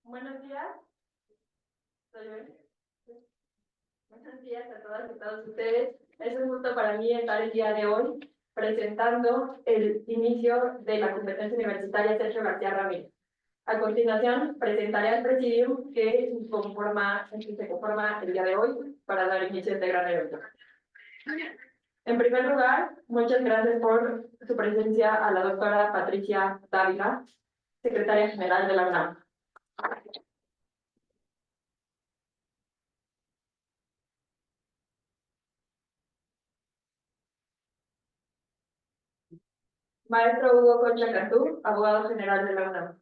Buenos días. Buenos días a todas y todos ustedes. Es un gusto para mí estar el día de hoy presentando el inicio de la competencia universitaria Sergio García Ramírez. A continuación, presentaré al presidium que se conforma el día de hoy para dar inicio a este gran evento. En primer lugar, muchas gracias por su presencia a la doctora Patricia Dávila, secretaria general de la UNAM. Maestro Hugo Concha Cantú, abogado general de la UNAM.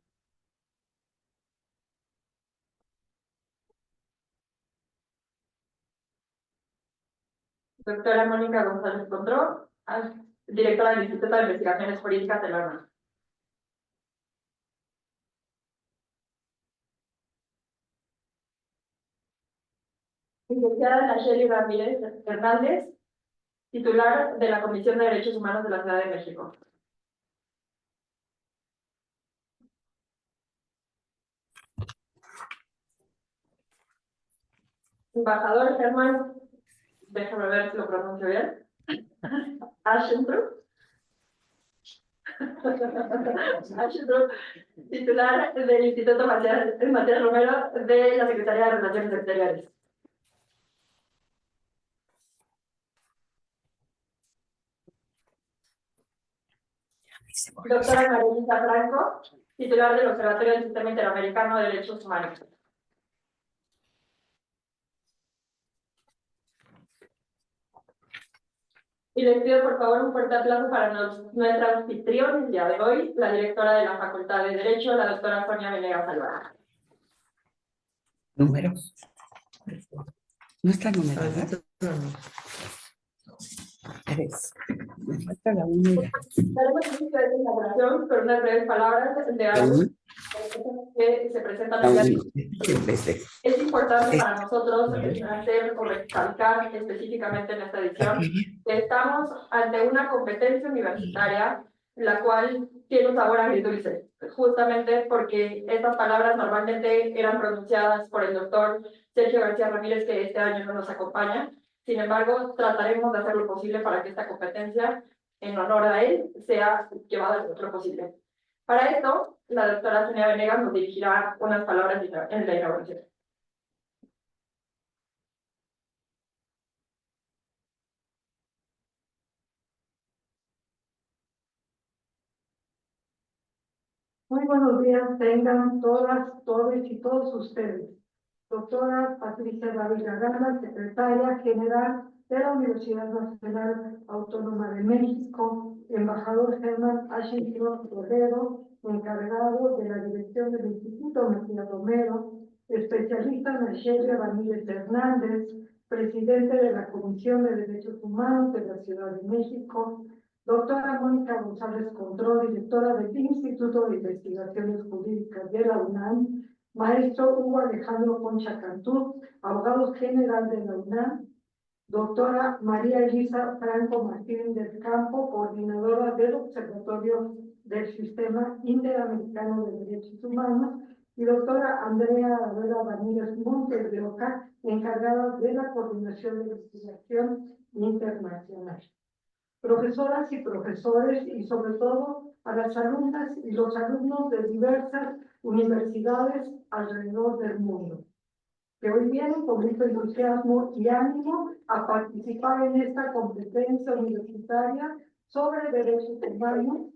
Doctora Mónica González Contró, directora del Instituto de Investigaciones Jurídicas de la UNAM. Licenciada Nacheli Ramírez Hernández, titular de la Comisión de Derechos Humanos de la Ciudad de México. Embajador Germán, déjame ver si lo pronuncio bien. Aschenbroek. Aschenbroek, titular del Instituto Matías Romero de la Secretaría de Relaciones Exteriores. Doctora María Elisa Franco, titular del Observatorio del Sistema Interamericano de Derechos Humanos. Y les pido por favor un fuerte aplauso para nuestra anfitrión el día de hoy, la directora de la Facultad de Derecho, la doctora Sonia Venegas Alvarado. Números. No está numerada. Tres. Me falta la 1 y la 2. Daremos inicio a esta inauguración con unas breves palabras de algo que se presentan el día de hoy. Es importante para nosotros hacer o recalcar específicamente en esta edición que estamos ante una competencia universitaria la cual tiene un sabor agridulce, justamente porque estas palabras normalmente eran pronunciadas por el doctor Sergio García Ramírez, que este año no nos acompaña. Sin embargo, trataremos de hacer lo posible para que esta competencia, en honor a él, sea llevada lo mejor posible. Para esto, la doctora Sonia Venegas nos dirigirá unas palabras en la inauguración. Muy buenos días tengan todas, todos y todos ustedes. Doctora Patricia Dávila Gama, secretaria general de la Universidad Nacional Autónoma de México, embajador Germán Aschenbroek Toledo, encargado de la dirección del Instituto Matías Romero, especialista Nacheli Ramírez Hernández, presidente de la Comisión de Derechos Humanos de la Ciudad de México, doctora Mónica González Contró, directora del Instituto de Investigaciones Jurídicas de la UNAM, maestro Hugo Alejandro Concha Cantú, abogado general de la UNAM, doctora María Elisa Franco Martín del Campo, coordinadora del Observatorio del Sistema Interamericano de Derechos Humanos, y doctora Andrea Adela Ramírez Montes de Oca, encargada de la Coordinación de Investigación Internacional. Profesoras y profesores, y sobre todo a las alumnas y los alumnos de diversas universidades alrededor del mundo, que hoy vienen con mucho entusiasmo y ánimo a participar en esta competencia universitaria sobre derechos humanos,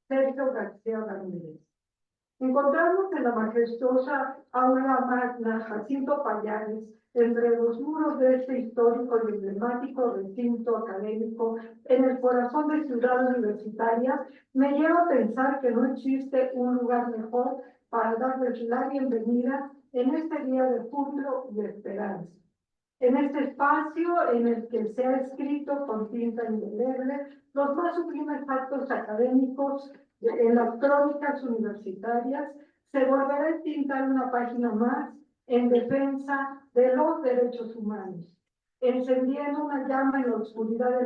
Sergio García Ramírez. Encontramos en la majestuosa aula magna Jacinto Pallares, entre los muros de este histórico y emblemático recinto académico, en el corazón de Ciudad Universitaria, me lleva a pensar que no existe un lugar mejor para darles la bienvenida en este día de júbilo y esperanza. En este espacio en el que se ha escrito con tinta indeleble los más sublimes actos académicos en las crónicas universitarias, se volverá a pintar una página más en defensa de los derechos humanos, encendiendo una llama en la oscuridad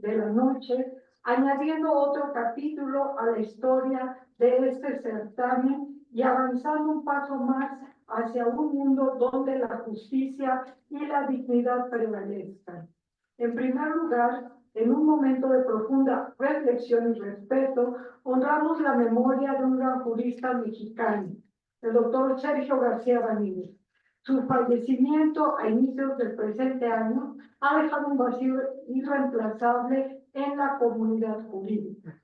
de la noche, añadiendo otro capítulo a la historia de este certamen y avanzando un paso más hacia un mundo donde la justicia y la dignidad prevalezcan. En primer lugar, en un momento de profunda reflexión y respeto, honramos la memoria de un gran jurista mexicano, el doctor Sergio García Ramírez. Su fallecimiento a inicios del presente año ha dejado un vacío irreemplazable en la comunidad jurídica.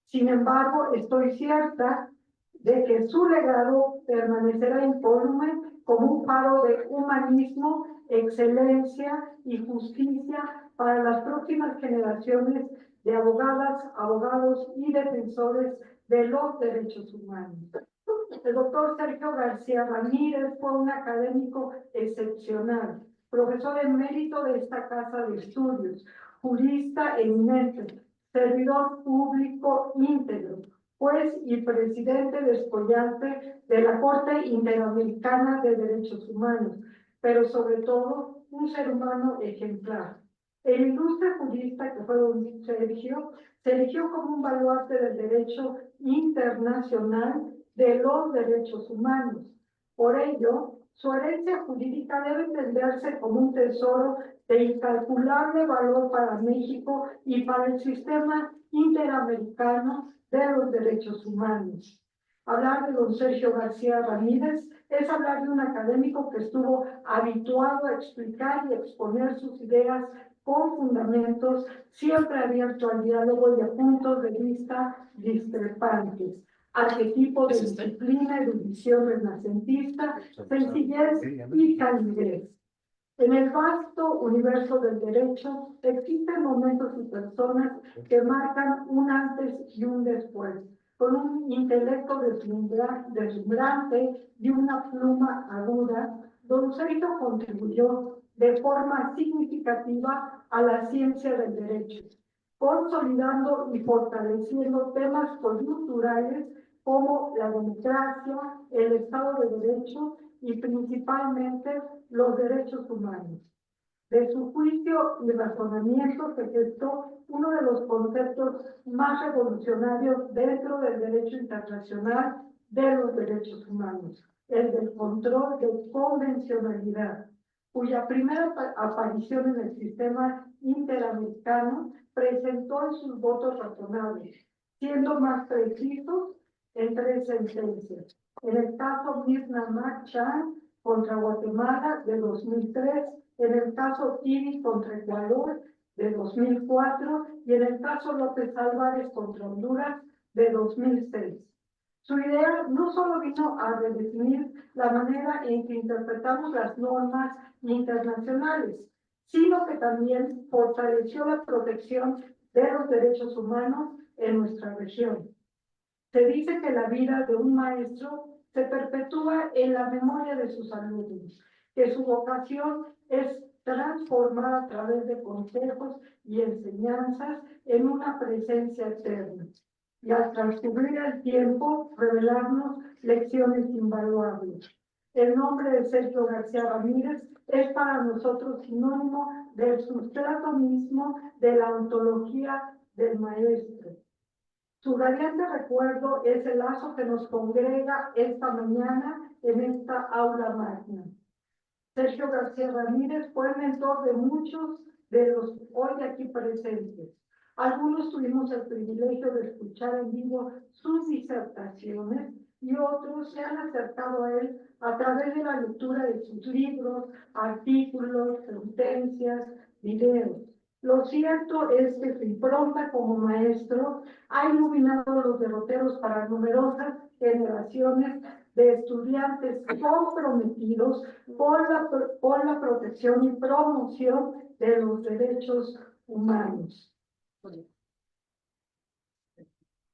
Sin embargo, estoy cierta de que su legado permanecerá incólume como un faro de humanismo, excelencia y justicia para las próximas generaciones de abogadas, abogados y defensores de los derechos humanos. El doctor Sergio García Ramírez fue un académico excepcional, profesor emérito de esta casa de estudios, jurista eminente, servidor público íntegro, juez y presidente descollante de la Corte Interamericana de Derechos Humanos, pero sobre todo un ser humano ejemplar. El ilustre jurista que fue don Sergio se erigió como un baluarte del derecho internacional de los derechos humanos. Por ello, su herencia jurídica debe entenderse como un tesoro de incalculable valor para México y para el sistema interamericano de los derechos humanos. Hablar de don Sergio García Ramírez es hablar de un académico que estuvo habituado a explicar y exponer sus ideas con fundamentos, siempre abierto al diálogo y a puntos de vista discrepantes. Arquetipo de disciplina, erudición renacentista, sencillez y calidez. En el vasto universo del derecho existen momentos y personas que marcan un antes y un después, con un intelecto deslumbrante y una pluma aguda. Don Sergio contribuyó de forma significativa a la ciencia del derecho, consolidando y fortaleciendo temas coyunturales como la democracia, el Estado de Derecho y principalmente los derechos humanos. De su juicio y razonamiento se gestó uno de los conceptos más revolucionarios dentro del derecho internacional de los derechos humanos, el del control de convencionalidad, cuya primera aparición en el sistema interamericano presentó en sus votos razonables, siendo más precisos en 3 sentencias. En el caso Mirna Mac-Chan contra Guatemala de 2003, en el caso Tibi contra Ecuador de 2004 y en el caso López Álvarez contra Honduras de 2006. Su idea no solo vino a redefinir la manera en que interpretamos las normas internacionales, sino que también fortaleció la protección de los derechos humanos en nuestra región. Se dice que la vida de un maestro se perpetúa en la memoria de sus alumnos, que su vocación es transformar a través de consejos y enseñanzas en una presencia eterna. Y al transcurrir el tiempo, revelarnos lecciones invaluables. El nombre de Sergio García Ramírez es para nosotros sinónimo del sustrato mismo de la ontología del maestro. Su radiante recuerdo es el lazo que nos congrega esta mañana en esta aula magna. Sergio García Ramírez fue mentor de muchos de los hoy aquí presentes. Algunos tuvimos el privilegio de escuchar en vivo sus disertaciones y otros se han acercado a él a través de la lectura de sus libros, artículos, sentencias, videos. Lo cierto es que su impronta como maestro ha iluminado los derroteros para numerosas generaciones de estudiantes comprometidos por la protección y promoción de los derechos humanos.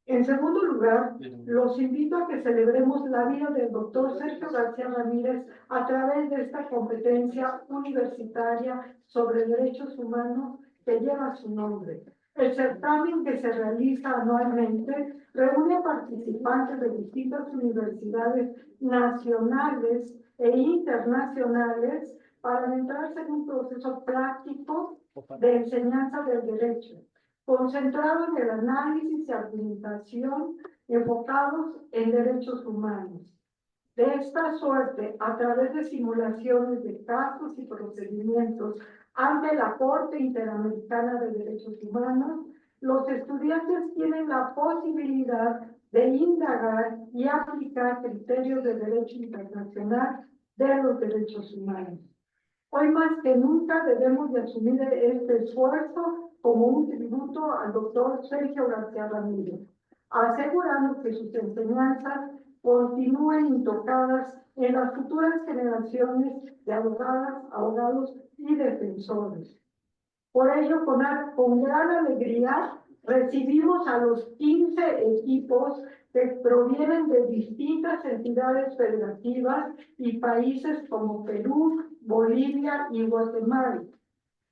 En segundo lugar, los invito a que celebremos la vida del doctor Sergio García Ramírez a través de esta competencia universitaria sobre derechos humanos que lleva su nombre. El certamen, que se realiza anualmente, reúne a participantes de distintas universidades nacionales e internacionales para adentrarse en un proceso práctico de enseñanza del derecho, concentrado en el análisis y argumentación enfocados en derechos humanos. De esta suerte, a través de simulaciones de casos y procedimientos ante la Corte Interamericana de Derechos Humanos, los estudiantes tienen la posibilidad de indagar y aplicar criterios de derecho internacional de los derechos humanos. Hoy más que nunca debemos de asumir este esfuerzo como un tributo al doctor Sergio García Ramírez, asegurando que sus enseñanzas continúen intocadas en las futuras generaciones de abogadas, abogados y defensores. Por ello, con gran alegría, recibimos a los 15 equipos que provienen de distintas entidades federativas y países como Perú, Bolivia y Guatemala.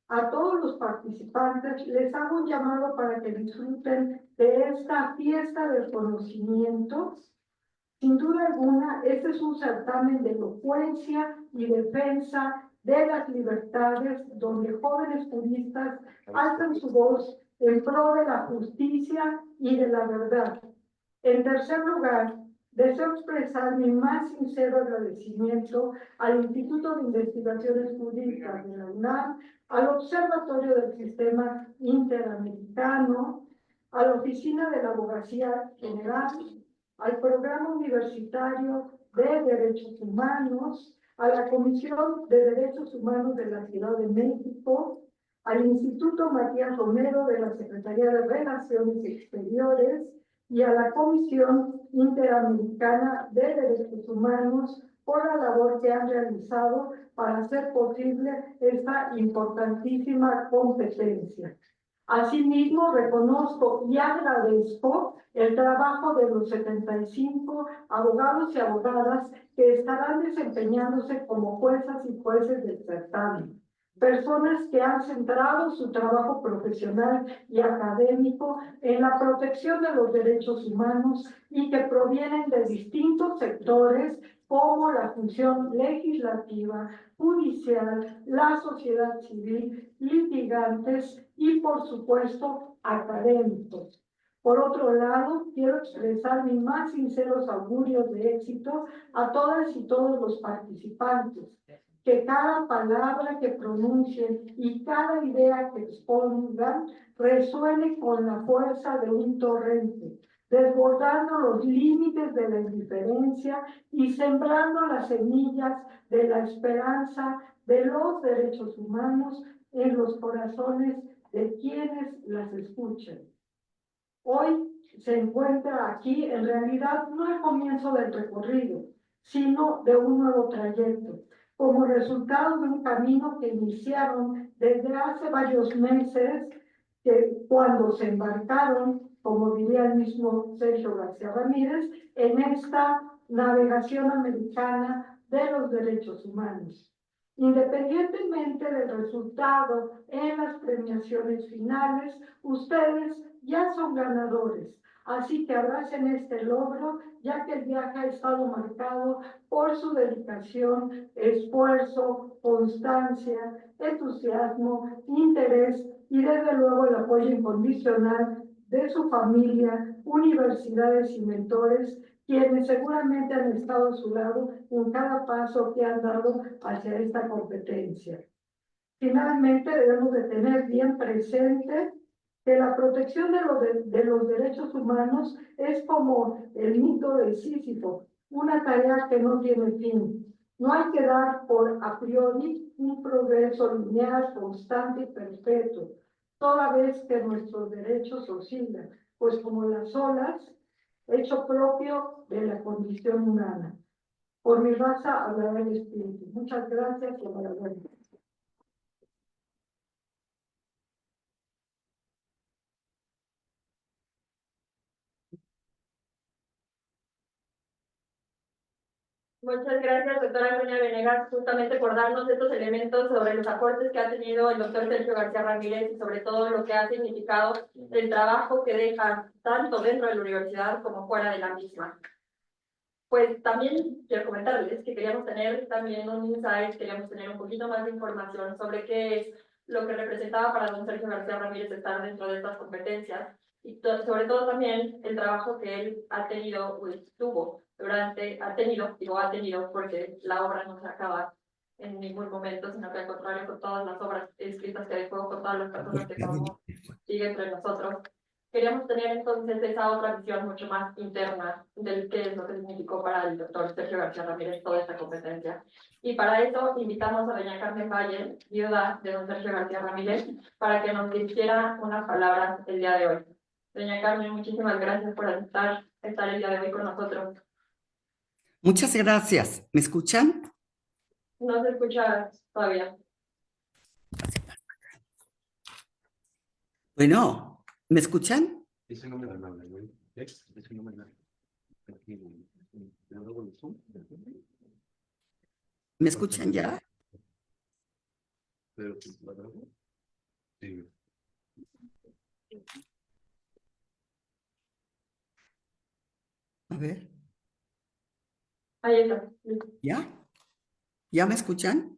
A todos los participantes les hago un llamado para que disfruten de esta fiesta del conocimiento. Sin duda alguna, este es un certamen de elocuencia y defensa de las libertades, donde jóvenes juristas alzan su voz en pro de la justicia y de la verdad. En tercer lugar, deseo expresar mi más sincero agradecimiento al Instituto de Investigaciones Jurídicas de la UNAM, al Observatorio del Sistema Interamericano, a la Oficina de la Abogacía General, al Programa Universitario de Derechos Humanos, a la Comisión de Derechos Humanos de la Ciudad de México, al Instituto Matías Romero de la Secretaría de Relaciones Exteriores y a la Comisión Interamericana de Derechos Humanos por la labor que han realizado para hacer posible esta importantísima competencia. Asimismo, reconozco y agradezco el trabajo de los 75 abogados y abogadas que estarán desempeñándose como juezas y jueces del certamen. Personas que han centrado su trabajo profesional y académico en la protección de los derechos humanos y que provienen de distintos sectores como la función legislativa, judicial, la sociedad civil, litigantes y, por supuesto, académicos. Por otro lado, quiero expresar mis más sinceros augurios de éxito a todas y todos los participantes. Que cada palabra que pronuncien y cada idea que expongan resuene con la fuerza de un torrente, desbordando los límites de la indiferencia y sembrando las semillas de la esperanza de los derechos humanos en los corazones de quienes las escuchen. Hoy se encuentra aquí, en realidad, no el comienzo del recorrido, sino de un nuevo trayecto, como resultado de un camino que iniciaron desde hace varios meses, cuando se embarcaron, como diría el mismo Sergio García Ramírez, en esta navegación americana de los derechos humanos. Independientemente del resultado en las premiaciones finales, ustedes ya son ganadores. Así que abracen este logro, ya que el viaje ha estado marcado por su dedicación, esfuerzo, constancia, entusiasmo, interés y desde luego el apoyo incondicional de su familia, universidades y mentores, quienes seguramente han estado a su lado en cada paso que han dado hacia esta competencia. Finalmente, debemos de tener bien presente que la protección de los derechos humanos es como el mito de Sísifo, una tarea que no tiene fin. No hay que dar por a priori un progreso lineal, constante y perpetuo, toda vez que nuestros derechos oscilan, pues como las olas, hecho propio de la condición humana. Por mi raza hablará el espíritu. Muchas gracias y enhorabuena. Muchas gracias, doctora Antonia Venegas, justamente por darnos estos elementos sobre los aportes que ha tenido el doctor Sergio García Ramírez y sobre todo lo que ha significado el trabajo que deja tanto dentro de la universidad como fuera de la misma. Pues también quiero comentarles que queríamos tener también un insight, queríamos tener un poquito más de información sobre qué es lo que representaba para don Sergio García Ramírez estar dentro de estas competencias y sobre todo también el trabajo que él ha tenido, pues tuvo durante, ha tenido porque la obra no se acaba en ningún momento, sino que al contrario con todas las obras escritas que dejó, con todas las personas que sigue entre nosotros. Queríamos tener entonces esa otra visión mucho más interna del qué es lo que significó para el doctor Sergio García Ramírez toda esta competencia. Y para eso invitamos a doña Carmen Valle, viuda de don Sergio García Ramírez, para que nos dirigiera unas palabras el día de hoy. Doña Carmen, muchísimas gracias por estar el día de hoy con nosotros. Muchas gracias. ¿Me escuchan? No se escucha todavía. Bueno, ¿me escuchan? ¿Me escuchan ya? A ver, Ahí está. ¿ya? ¿Ya me escuchan?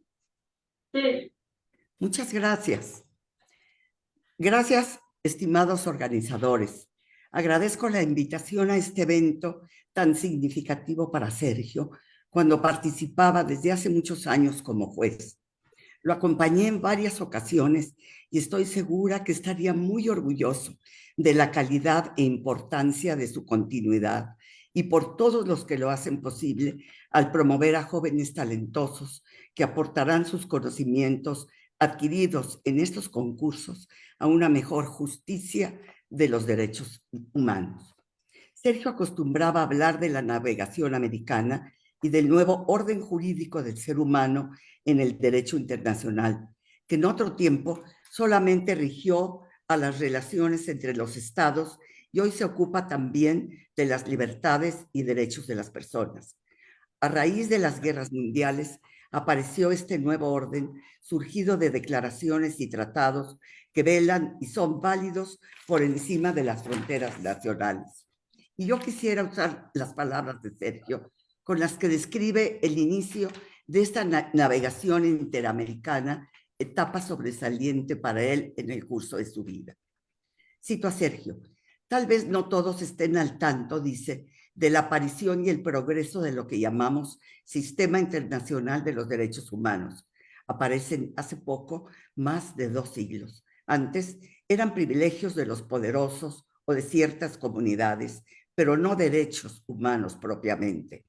Sí. Muchas gracias. Gracias, estimados organizadores. Agradezco la invitación a este evento tan significativo para Sergio cuando participaba desde hace muchos años como juez. Lo acompañé en varias ocasiones y estoy segura que estaría muy orgulloso de la calidad e importancia de su continuidad y por todos los que lo hacen posible al promover a jóvenes talentosos que aportarán sus conocimientos adquiridos en estos concursos a una mejor justicia de los derechos humanos. Sergio acostumbraba a hablar de la navegación americana y del nuevo orden jurídico del ser humano en el derecho internacional, que en otro tiempo solamente rigió a las relaciones entre los estados y hoy se ocupa también de las libertades y derechos de las personas. A raíz de las guerras mundiales, apareció este nuevo orden surgido de declaraciones y tratados que velan y son válidos por encima de las fronteras nacionales. Y yo quisiera usar las palabras de Sergio con las que describe el inicio de esta navegación interamericana, etapa sobresaliente para él en el curso de su vida. Cito a Sergio: tal vez no todos estén al tanto, dice, de la aparición y el progreso de lo que llamamos Sistema Internacional de los Derechos Humanos. Aparecen hace poco más de 2 siglos. Antes eran privilegios de los poderosos o de ciertas comunidades, pero no derechos humanos propiamente,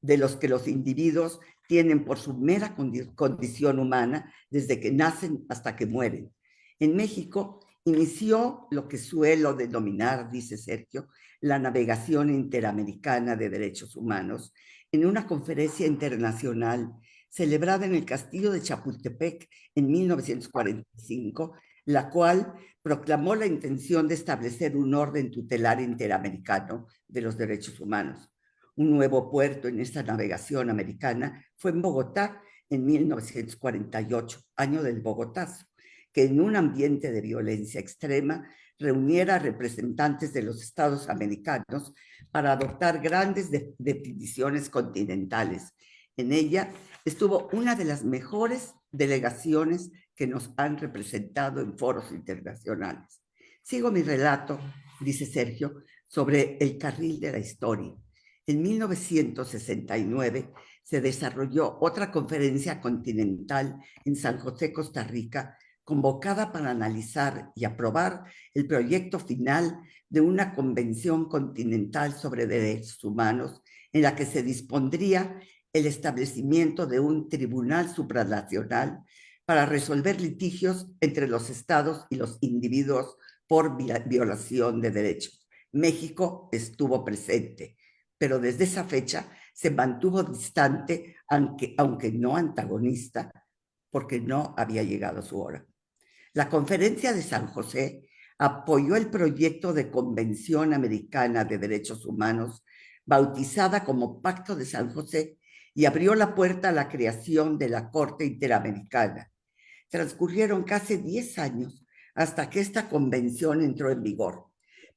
de los que los individuos tienen por su mera condición humana desde que nacen hasta que mueren. En México inició lo que suelo denominar, dice Sergio, la navegación interamericana de derechos humanos en una conferencia internacional celebrada en el Castillo de Chapultepec en 1945, la cual proclamó la intención de establecer un orden tutelar interamericano de los derechos humanos. Un nuevo puerto en esta navegación americana fue en Bogotá en 1948, año del Bogotazo, que en un ambiente de violencia extrema reuniera a representantes de los estados americanos para adoptar grandes definiciones continentales. En ella estuvo una de las mejores delegaciones que nos han representado en foros internacionales. Sigo mi relato, dice Sergio, sobre el carril de la historia. En 1969 se desarrolló otra conferencia continental en San José, Costa Rica, convocada para analizar y aprobar el proyecto final de una convención continental sobre derechos humanos en la que se dispondría el establecimiento de un tribunal supranacional para resolver litigios entre los estados y los individuos por violación de derechos. México estuvo presente, pero desde esa fecha se mantuvo distante, aunque no antagonista, porque no había llegado su hora. La Conferencia de San José apoyó el proyecto de Convención Americana de Derechos Humanos, bautizada como Pacto de San José, y abrió la puerta a la creación de la Corte Interamericana. Transcurrieron casi 10 años hasta que esta convención entró en vigor,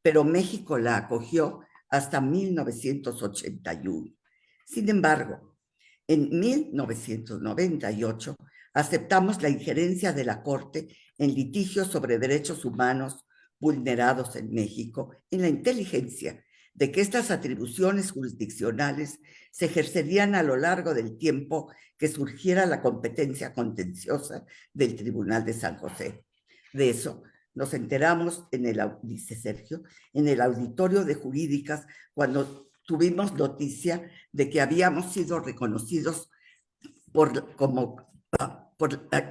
pero México la acogió hasta 1981. Sin embargo, en 1998 aceptamos la injerencia de la Corte en litigios sobre derechos humanos vulnerados en México, en la inteligencia de que estas atribuciones jurisdiccionales se ejercerían a lo largo del tiempo que surgiera la competencia contenciosa del Tribunal de San José. De eso nos enteramos dice Sergio, en el auditorio de jurídicas cuando tuvimos noticia de que habíamos sido reconocidos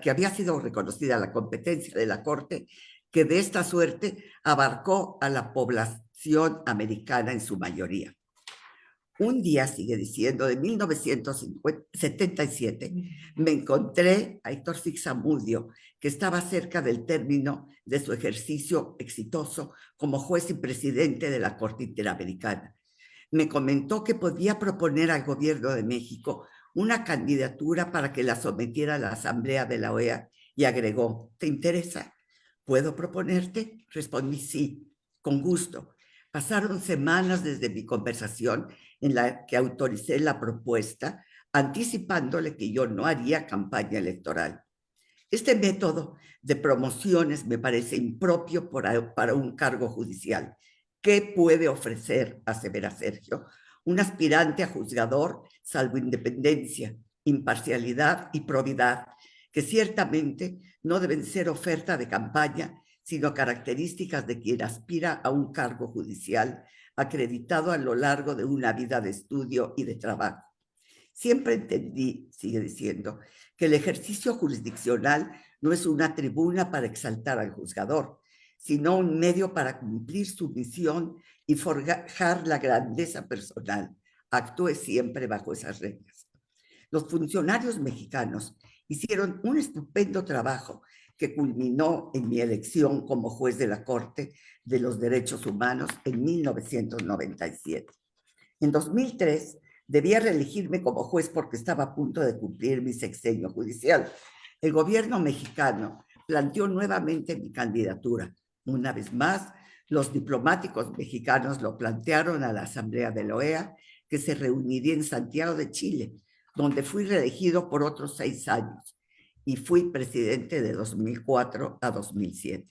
que había sido reconocida la competencia de la Corte, que de esta suerte abarcó a la población americana en su mayoría. Un día, sigue diciendo, de 1977, me encontré a Héctor Sixamudio, que estaba cerca del término de su ejercicio exitoso como juez y presidente de la Corte Interamericana. Me comentó que podía proponer al gobierno de México una candidatura para que la sometiera a la Asamblea de la OEA y agregó, ¿te interesa? ¿Puedo proponerte? Respondí sí, con gusto. Pasaron semanas desde mi conversación en la que autoricé la propuesta, anticipándole que yo no haría campaña electoral. Este método de promociones me parece impropio para un cargo judicial. ¿Qué puede ofrecer, asevera Sergio, un aspirante a juzgador, salvo independencia, imparcialidad y probidad, que ciertamente no deben ser oferta de campaña, sino características de quien aspira a un cargo judicial acreditado a lo largo de una vida de estudio y de trabajo? Siempre entendí, sigue diciendo, que el ejercicio jurisdiccional no es una tribuna para exaltar al juzgador, sino un medio para cumplir su misión y forjar la grandeza personal. Actúe siempre bajo esas reglas. Los funcionarios mexicanos hicieron un estupendo trabajo que culminó en mi elección como juez de la Corte de los Derechos Humanos en 1997. En 2003 debía reelegirme como juez porque estaba a punto de cumplir mi sexenio judicial. El gobierno mexicano planteó nuevamente mi candidatura. Una vez más, los diplomáticos mexicanos lo plantearon a la Asamblea de la OEA, que se reuniría en Santiago de Chile, donde fui reelegido por otros 6 años y fui presidente de 2004 a 2007.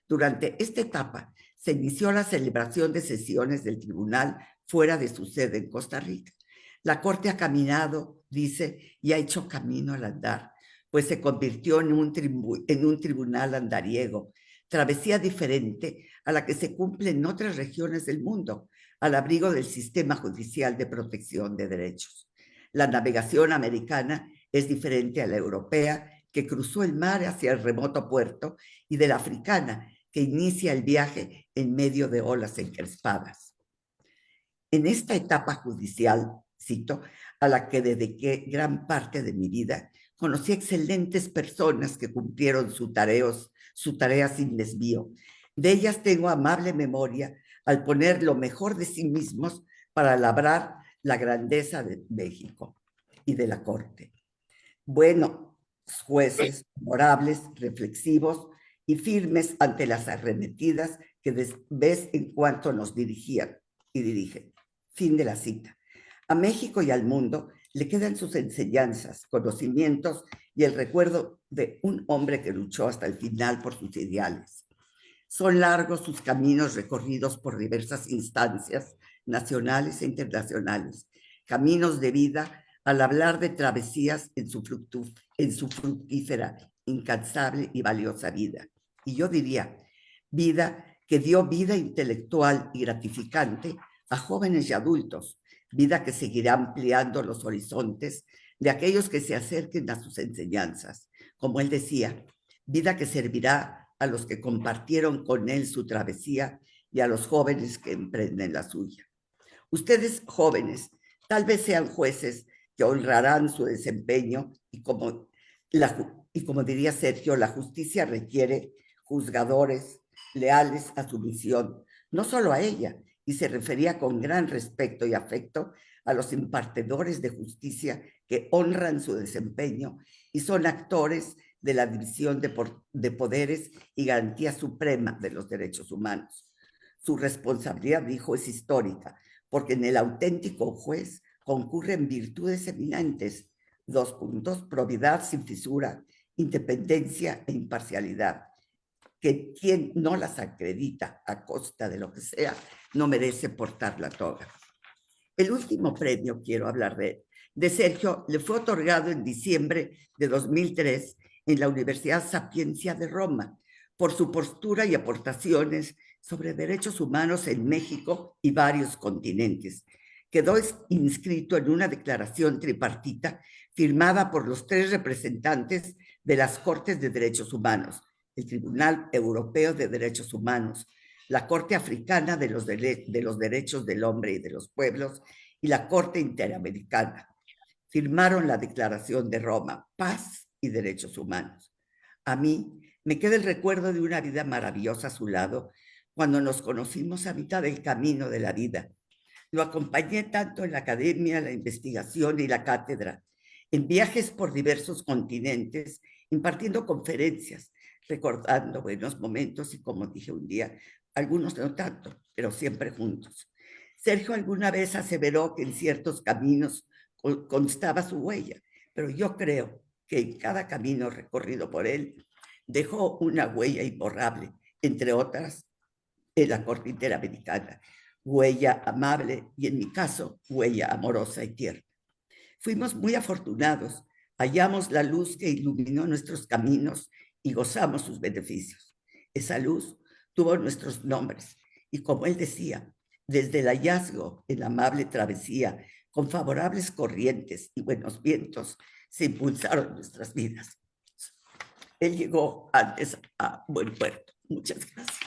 Durante esta etapa se inició la celebración de sesiones del tribunal fuera de su sede en Costa Rica. La Corte ha caminado, dice, y ha hecho camino al andar, pues se convirtió en un tribunal andariego, travesía diferente a la que se cumple en otras regiones del mundo, al abrigo del sistema judicial de protección de derechos. La navegación americana es diferente a la europea, que cruzó el mar hacia el remoto puerto, y de la africana, que inicia el viaje en medio de olas encrespadas. En esta etapa judicial, cito, a la que dediqué gran parte de mi vida, conocí excelentes personas que cumplieron su tarea sin desvío. De ellas tengo amable memoria al poner lo mejor de sí mismos para labrar la grandeza de México y de la Corte. Buenos jueces, honorables, reflexivos y firmes ante las arremetidas que de vez en cuando nos dirigían y dirigen. Fin de la cita. A México y al mundo le quedan sus enseñanzas, conocimientos y el recuerdo de un hombre que luchó hasta el final por sus ideales. Son largos sus caminos recorridos por diversas instancias nacionales e internacionales, caminos de vida al hablar de travesías en su fructífera, incansable y valiosa vida. Y yo diría, vida que dio vida intelectual y gratificante a jóvenes y adultos, vida que seguirá ampliando los horizontes de aquellos que se acerquen a sus enseñanzas. Como él decía, vida que servirá a los que compartieron con él su travesía y a los jóvenes que emprenden la suya. Ustedes, jóvenes, tal vez sean jueces que honrarán su desempeño y como diría Sergio, la justicia requiere juzgadores leales a su misión, no solo a ella, y se refería con gran respeto y afecto a los impartidores de justicia que honran su desempeño y son actores de la división de poderes y garantía suprema de los derechos humanos. Su responsabilidad, dijo, es histórica, porque en el auténtico juez concurren virtudes eminentes, 2 puntos, probidad sin fisura, independencia e imparcialidad, que quien no las acredita a costa de lo que sea, no merece portar la toga. El último premio, quiero hablar de Sergio, le fue otorgado en diciembre de 2003 en la Universidad Sapienza de Roma por su postura y aportaciones sobre derechos humanos en México y varios continentes. Quedó inscrito en una declaración tripartita firmada por los 3 representantes de las Cortes de Derechos Humanos, el Tribunal Europeo de Derechos Humanos, la Corte Africana de los Derechos del Hombre y de los Pueblos y la Corte Interamericana. Firmaron la Declaración de Roma, Paz y Derechos Humanos. A mí me queda el recuerdo de una vida maravillosa a su lado, cuando nos conocimos a mitad del camino de la vida. Lo acompañé tanto en la academia, la investigación y la cátedra, en viajes por diversos continentes, impartiendo conferencias, recordando buenos momentos y, como dije un día, algunos no tanto, pero siempre juntos. Sergio alguna vez aseveró que en ciertos caminos constaba su huella, pero yo creo que en cada camino recorrido por él dejó una huella imborrable, entre otras, en la Corte Interamericana, huella amable y, en mi caso, huella amorosa y tierna. Fuimos muy afortunados, hallamos la luz que iluminó nuestros caminos y gozamos sus beneficios. Esa luz tuvo nuestros nombres y, como él decía, desde el hallazgo en la amable travesía, con favorables corrientes y buenos vientos, se impulsaron nuestras vidas. Él llegó antes a buen puerto. Muchas gracias.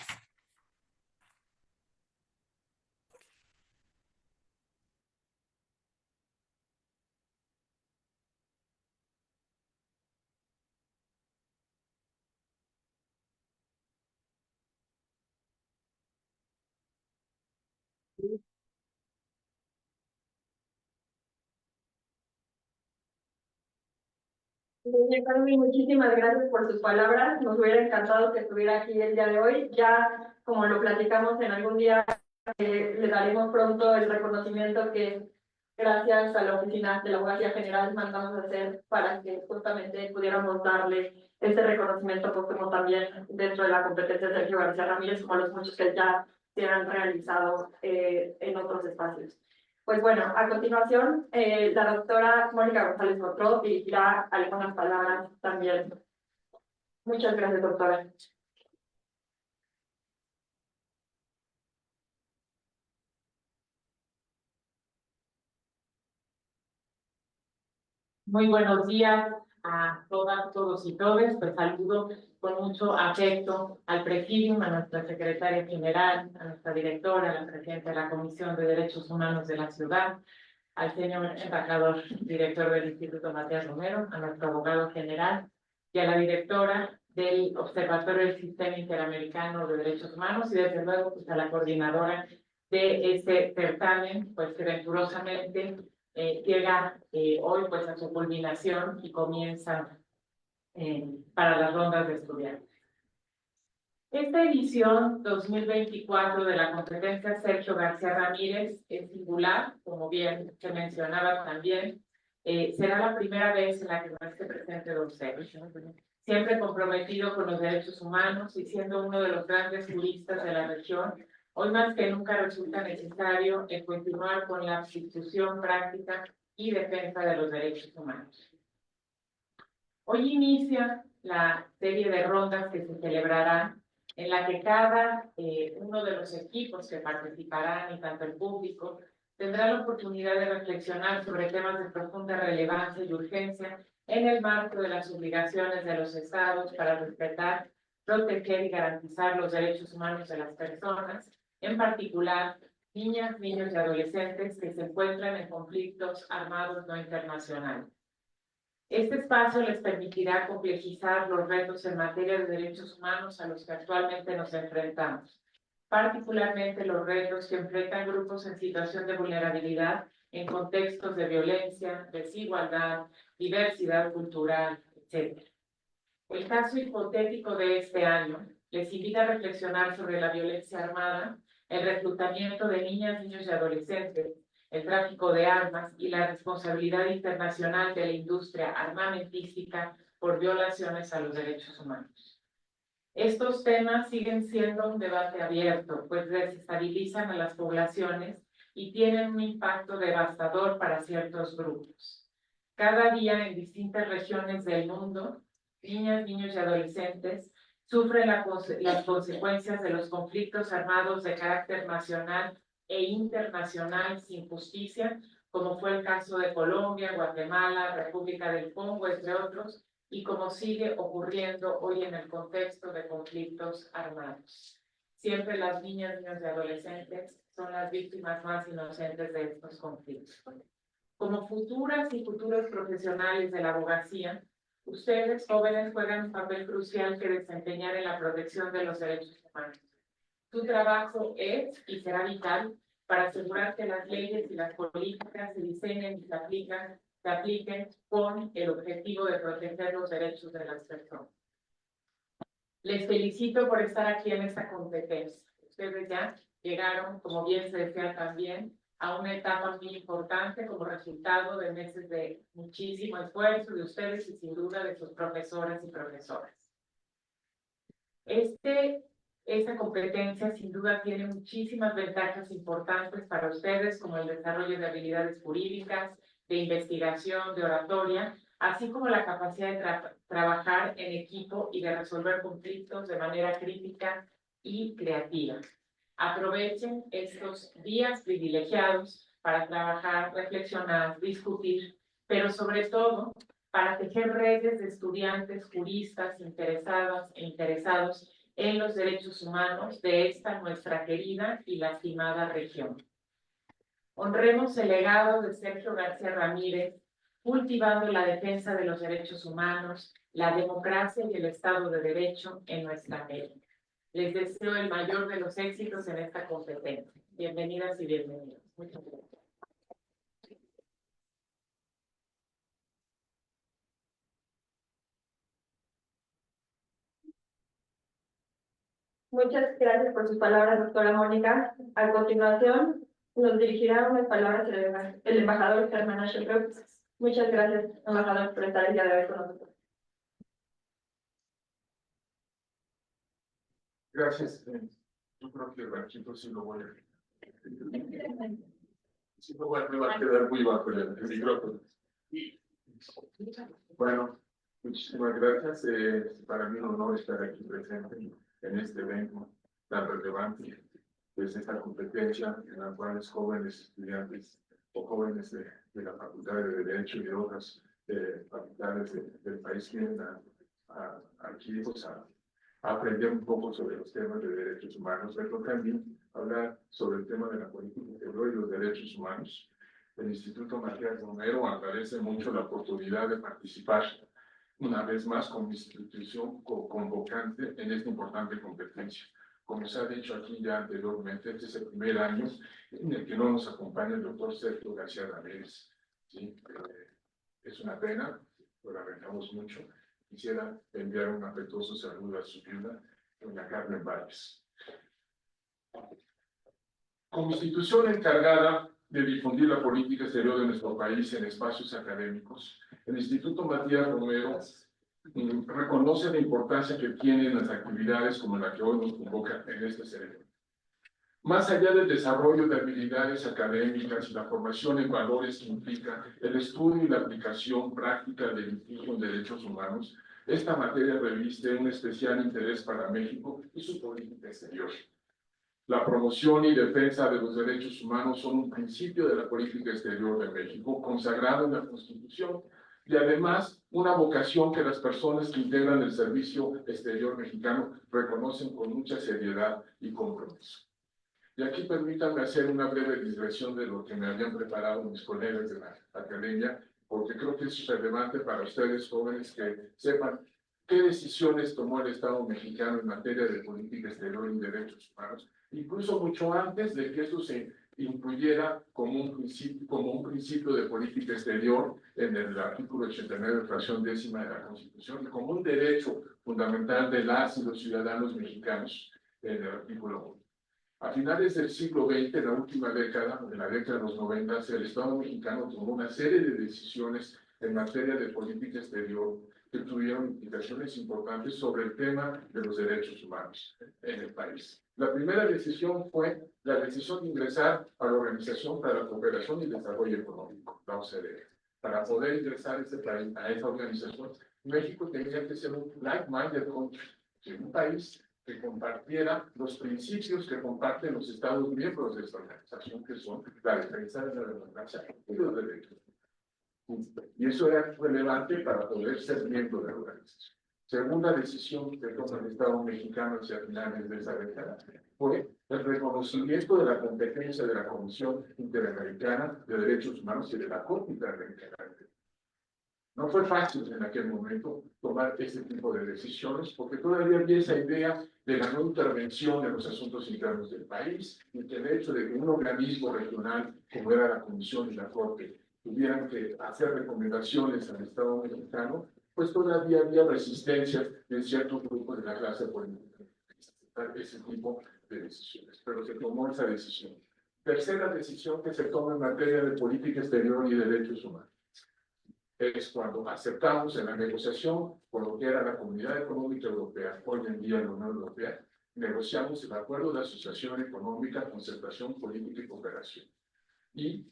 Doña Carmen, muchísimas gracias por sus palabras. Nos hubiera encantado que estuviera aquí el día de hoy. Ya, como lo platicamos en algún día, le daremos pronto el reconocimiento que, gracias a la Oficina de la Abogacía General, mandamos a hacer para que justamente pudiéramos darle este reconocimiento póstumo también dentro de la competencia de Sergio García Ramírez, como los muchos que ya se han realizado en otros espacios. Pues bueno, a continuación, la doctora Mónica González Botró dirigirá algunas palabras también. Muchas gracias, doctora. Muy buenos días a todas, todos y todes. Pues saludo con mucho afecto al Presidium, a nuestra secretaria general, a nuestra directora, a la presidenta de la Comisión de Derechos Humanos de la ciudad, al señor embajador director del Instituto Matías Romero, a nuestro abogado general y a la directora del Observatorio del Sistema Interamericano de Derechos Humanos y desde luego pues, a la coordinadora de este certamen, pues que venturosamente llega hoy pues a su culminación y comienza para las rondas de estudiantes. Esta edición 2024 de la competencia Sergio García Ramírez es singular, como bien se mencionaba también, será la primera vez en la que no esté presente don Sergio, siempre comprometido con los derechos humanos y siendo uno de los grandes juristas de la región. Hoy más que nunca resulta necesario continuar con la discusión práctica y defensa de los derechos humanos. Hoy inicia la serie de rondas que se celebrarán, en la que cada uno de los equipos que participarán y tanto el público tendrá la oportunidad de reflexionar sobre temas de profunda relevancia y urgencia en el marco de las obligaciones de los estados para respetar, proteger y garantizar los derechos humanos de las personas, en particular niñas, niños y adolescentes que se encuentran en conflictos armados no internacionales. Este espacio les permitirá complejizar los retos en materia de derechos humanos a los que actualmente nos enfrentamos, particularmente los retos que enfrentan grupos en situación de vulnerabilidad en contextos de violencia, desigualdad, diversidad cultural, etc. El caso hipotético de este año les invita a reflexionar sobre la violencia armada, el reclutamiento de niñas, niños y adolescentes, el tráfico de armas y la responsabilidad internacional de la industria armamentística por violaciones a los derechos humanos. Estos temas siguen siendo un debate abierto, pues desestabilizan a las poblaciones y tienen un impacto devastador para ciertos grupos. Cada día en distintas regiones del mundo, niñas, niños y adolescentes sufren las consecuencias de los conflictos armados de carácter nacional e internacional sin justicia, como fue el caso de Colombia, Guatemala, República del Congo, entre otros, y como sigue ocurriendo hoy en el contexto de conflictos armados. Siempre las niñas, niños y adolescentes son las víctimas más inocentes de estos conflictos. Como futuras y futuros profesionales de la abogacía, ustedes, jóvenes, juegan un papel crucial que desempeñar en la protección de los derechos humanos. Su trabajo es y será vital para asegurar que las leyes y las políticas se diseñen y se apliquen con el objetivo de proteger los derechos de las personas. Les felicito por estar aquí en esta competencia. Ustedes ya llegaron, como bien se decía también, a una etapa muy importante como resultado de meses de muchísimo esfuerzo de ustedes y sin duda de sus profesoras y profesores. Esta competencia sin duda tiene muchísimas ventajas importantes para ustedes, como el desarrollo de habilidades jurídicas, de investigación, de oratoria, así como la capacidad de trabajar en equipo y de resolver conflictos de manera crítica y creativa. Aprovechen estos días privilegiados para trabajar, reflexionar, discutir, pero sobre todo para tejer redes de estudiantes, juristas, interesadas e interesados en los derechos humanos de esta nuestra querida y lastimada región. Honremos el legado de Sergio García Ramírez, cultivando la defensa de los derechos humanos, la democracia y el Estado de Derecho en nuestra América. Les deseo el mayor de los éxitos en esta competencia. Bienvenidas y bienvenidos. Muchas gracias. Muchas gracias por sus palabras, doctora Mónica. A continuación, nos dirigirá unas palabras el embajador Germán Ashelberg. Muchas gracias, embajador, por estar el día de hoy con nosotros. Gracias. Yo creo que el ranchito sí lo voy a... Sí, me va a quedar muy bajo el micrófono. Bueno, muchísimas gracias. Para mí es un honor estar aquí presente en este evento tan relevante, pues esta competencia en la cual los jóvenes estudiantes o jóvenes de la Facultad de Derecho y de otras facultades del país vienen aquí pues, a aprender un poco sobre los temas de derechos humanos, pero también hablar sobre el tema de la política interior y los derechos humanos. El Instituto Matías Romero agradece mucho la oportunidad de participar una vez más como institución convocante en esta importante competencia. Como se ha dicho aquí ya anteriormente, este es el primer año en el que no nos acompaña el doctor Sergio García Ramírez. ¿Sí? Es una pena, lo lamentamos mucho. Quisiera enviar un afectuoso saludo a su viuda, doña Carmen Valles. Como institución encargada de difundir la política exterior de nuestro país en espacios académicos, el Instituto Matías Romero reconoce la importancia que tienen las actividades como la que hoy nos convoca en este ceremonia. Más allá del desarrollo de habilidades académicas y la formación en valores que implica el estudio y la aplicación práctica del litigio en derechos humanos, esta materia reviste un especial interés para México y su política exterior. La promoción y defensa de los derechos humanos son un principio de la política exterior de México, consagrado en la Constitución, y además una vocación que las personas que integran el servicio exterior mexicano reconocen con mucha seriedad y compromiso. Y aquí permítanme hacer una breve digresión de lo que me habían preparado mis colegas de la academia, porque creo que es relevante para ustedes, jóvenes, que sepan qué decisiones tomó el Estado mexicano en materia de política exterior y derechos humanos, incluso mucho antes de que eso se incluyera como un principio de política exterior en el artículo 89, fracción 10ª de la Constitución, y como un derecho fundamental de las y los ciudadanos mexicanos en el artículo 1. A finales del siglo XX, en la última década, en la década de los 90, el Estado mexicano tomó una serie de decisiones en materia de política exterior que tuvieron implicaciones importantes sobre el tema de los derechos humanos en el país. La primera decisión fue la decisión de ingresar a la Organización para la Cooperación y Desarrollo Económico, la OCDE. Para poder ingresar a esa organización, México tenía que ser un like-minded country, un país que compartiera los principios que comparten los Estados miembros de esta organización, que son la defensa de la democracia y los derechos. Y eso era relevante para poder ser miembro de la organización. Segunda decisión que toma el Estado mexicano hacia finales de esa década fue el reconocimiento de la competencia de la Comisión Interamericana de Derechos Humanos y de la Corte Interamericana. No fue fácil en aquel momento tomar este tipo de decisiones porque todavía había esa idea de la no intervención en los asuntos internos del país y que el hecho de que un organismo regional como era la Comisión y la Corte tuvieran que hacer recomendaciones al Estado mexicano, pues todavía había resistencia de ciertos grupos de la clase política a aceptar ese tipo de decisiones, pero se tomó esa decisión. Tercera decisión que se toma en materia de política exterior y derechos humanos es cuando aceptamos en la negociación con lo que era la Comunidad Económica Europea, hoy en día la Unión Europea, negociamos el Acuerdo de Asociación Económica, Concertación Política y Cooperación. Y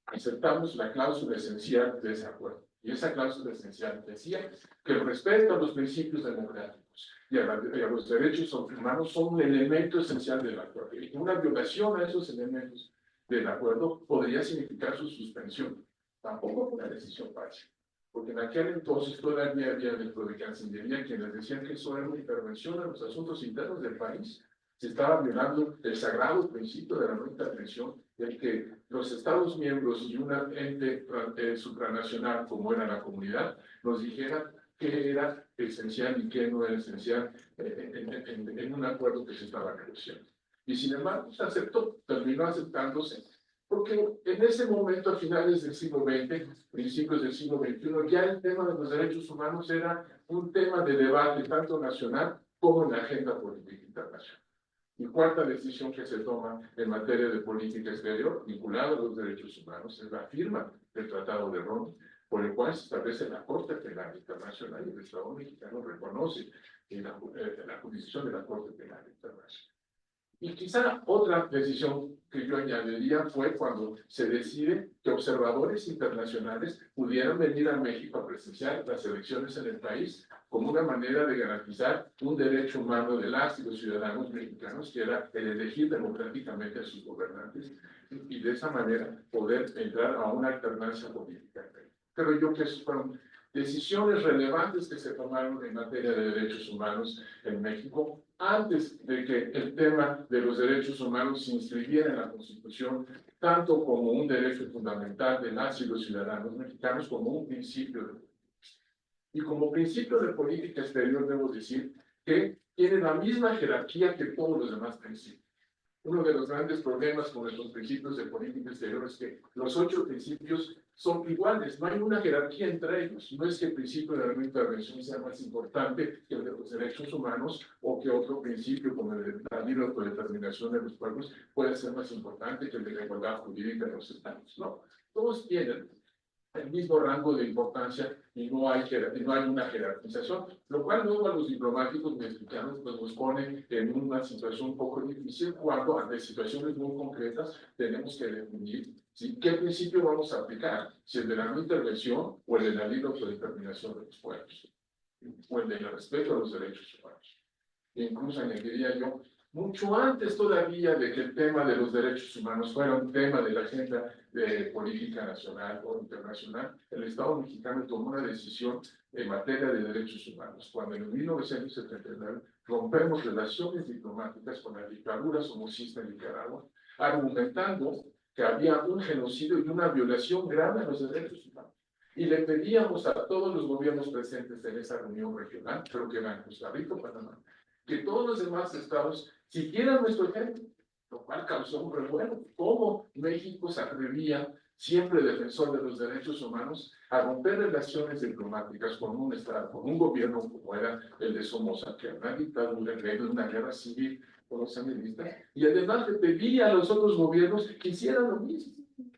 aceptamos la cláusula esencial de ese acuerdo. Y esa cláusula esencial decía que el respeto a los principios democráticos y a los derechos humanos son un elemento esencial del acuerdo. Y una violación a esos elementos del acuerdo podría significar su suspensión. Tampoco fue una decisión fácil, porque en aquel entonces todavía había dentro de Cancillería quienes decían que eso era una intervención en los asuntos internos del país. Se estaba violando el sagrado principio de la no intervención, el que los Estados miembros y un ente supranacional como era la comunidad nos dijeran qué era esencial y qué no era esencial en un acuerdo que se estaba negociando. Y sin embargo, se aceptó, terminó aceptándose, porque en ese momento, a finales del siglo XX, principios del siglo XXI, ya el tema de los derechos humanos era un tema de debate tanto nacional como en la agenda política internacional. Y cuarta decisión que se toma en materia de política exterior, vinculada a los derechos humanos, es la firma del Tratado de Roma, por el cual se establece la Corte Penal Internacional y el Estado mexicano reconoce la jurisdicción de la Corte Penal Internacional. Y quizá otra decisión que yo añadiría fue cuando se decide que observadores internacionales pudieran venir a México a presenciar las elecciones en el país como una manera de garantizar un derecho humano de las y los ciudadanos mexicanos, que era el elegir democráticamente a sus gobernantes y de esa manera poder entrar a una alternancia política. Creo yo que esas fueron decisiones relevantes que se tomaron en materia de derechos humanos en México antes de que el tema de los derechos humanos se inscribiera en la Constitución, tanto como un derecho fundamental de las y los ciudadanos mexicanos, como un principio de política. Y como principio de política exterior, debo decir que tiene la misma jerarquía que todos los demás principios. Uno de los grandes problemas con estos principios de política exterior es que los 8 principios son iguales, no hay una jerarquía entre ellos. No es que el principio de la no intervención sea más importante que el de los derechos humanos o que otro principio como el de la libre autodeterminación de los pueblos pueda ser más importante que el de la igualdad jurídica de los estados. No, todos tienen el mismo rango de importancia y no hay una jerarquización, lo cual luego a los diplomáticos mexicanos pues, nos pone en una situación un poco difícil cuando ante situaciones muy concretas tenemos que definir qué principio vamos a aplicar, si el de la no intervención o el de la libre autodeterminación de los pueblos, o el del respeto a los derechos humanos. E incluso añadiría yo, mucho antes todavía de que el tema de los derechos humanos fuera un tema de la agenda de política nacional o internacional, el Estado mexicano tomó una decisión en materia de derechos humanos, cuando en 1979 rompemos relaciones diplomáticas con la dictadura somocista en Nicaragua, argumentando que había un genocidio y una violación grave a los derechos humanos. Y le pedíamos a todos los gobiernos presentes en esa reunión regional, creo que eran Costa Rica, Panamá, que todos los demás estados siguieran nuestro ejemplo lo cual causó un revuelo. ¿Cómo México se atrevía, siempre defensor de los derechos humanos, a romper relaciones diplomáticas con un Estado, con un gobierno como era el de Somoza, que era una dictadura en medio de una guerra civil con los sandinistas, y además le pedía a los otros gobiernos que hicieran lo mismo?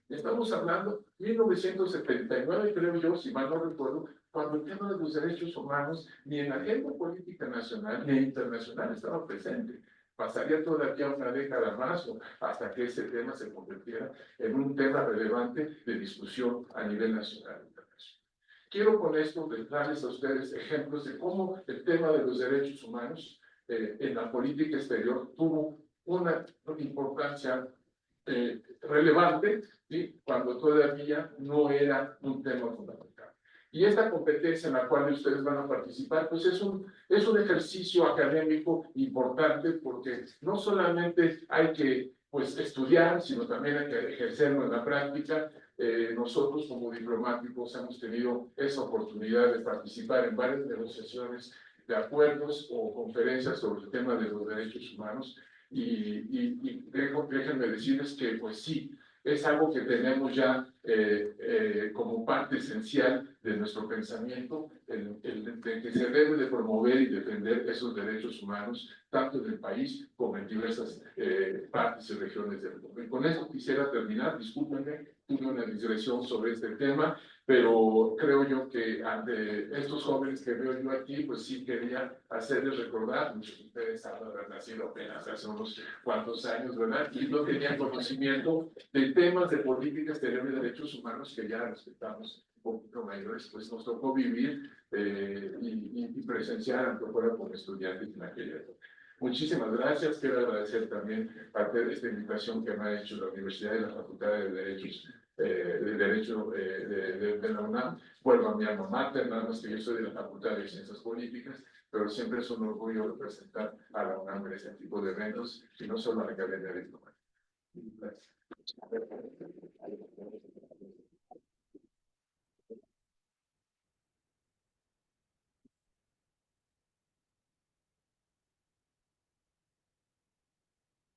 Estamos hablando de 1979, creo yo, si mal no recuerdo, cuando el tema de los derechos humanos ni en la agenda política nacional ni internacional estaba presente. Pasaría todavía una década más hasta que ese tema se convirtiera en un tema relevante de discusión a nivel nacional e internacional. Quiero con esto darles a ustedes ejemplos de cómo el tema de los derechos humanos en la política exterior tuvo una importancia relevante, ¿sí?, cuando todavía no era un tema fundamental. Y esta competencia en la cual ustedes van a participar, pues es un ejercicio académico importante, porque no solamente hay que pues estudiar, sino también hay que ejercerlo en la práctica. Nosotros como diplomáticos hemos tenido esa oportunidad de participar en varias negociaciones de acuerdos o conferencias sobre el tema de los derechos humanos, y déjenme decirles que pues sí, es algo que tenemos ya como parte esencial de nuestro pensamiento, de que se debe de promover y defender esos derechos humanos, tanto en el país como en diversas partes y regiones del mundo. Y con esto quisiera terminar, discúlpenme, tuve una digresión sobre este tema, pero creo yo que ante estos jóvenes que veo yo aquí, pues sí quería hacerles recordar, muchos de ustedes han nacido apenas hace unos cuantos años, ¿verdad? Y no tenían conocimiento de temas de política exterior y derechos humanos que ya respetamos un poquito mayores, pues nos tocó vivir y presenciar, aunque fuera como estudiantes en aquella época. Muchísimas gracias. Quiero agradecer también esta invitación que me ha hecho la Universidad y la Facultad de Derecho de la UNAM. Vuelvo a mi alma mater, nada más que yo soy de la Facultad de Ciencias Políticas, pero siempre es un orgullo representar a la UNAM en este tipo de eventos, y no solo a la Academia Diplomática. Gracias.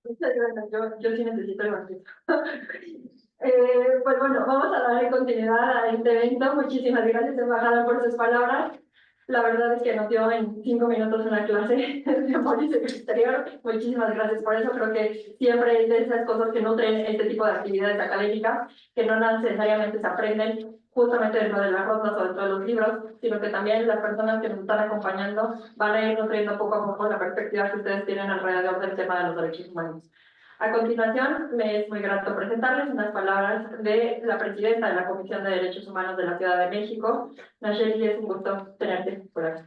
Muchas gracias, yo sí necesito el banquito. Pues bueno, vamos a darle continuidad a este evento. Muchísimas gracias, embajada, por sus palabras. La verdad es que nos dio en 5 minutos una clase de política exterior. Muchísimas gracias por eso. Creo que siempre es de esas cosas que nutren este tipo de actividades académicas, que no necesariamente se aprenden justamente dentro de las rondas o dentro de los libros, sino que también las personas que nos están acompañando van a ir nutriendo poco a poco la perspectiva que ustedes tienen alrededor del tema de los derechos humanos. A continuación, me es muy grato presentarles unas palabras de la presidenta de la Comisión de Derechos Humanos de la Ciudad de México. Nayeli, es un gusto tenerte por aquí.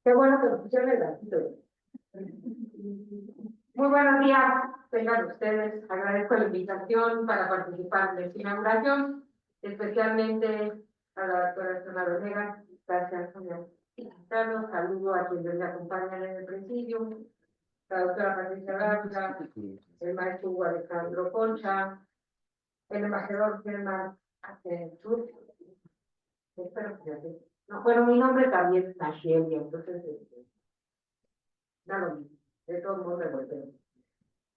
Qué bueno que pusieron el gatito. Muy buenos días, tengan ustedes. Agradezco la invitación para participar de esta inauguración, especialmente a la doctora Zona Venegas. Gracias, señor. Saludo a quienes me acompañan en el presidio, la doctora Patricia Dávila, el maestro Hugo Alejandro Concha, el embajador Germán Sur. Espero que sea. No, bueno, mi nombre también es Nayeli, entonces da lo mismo, de todos modos me volvemos.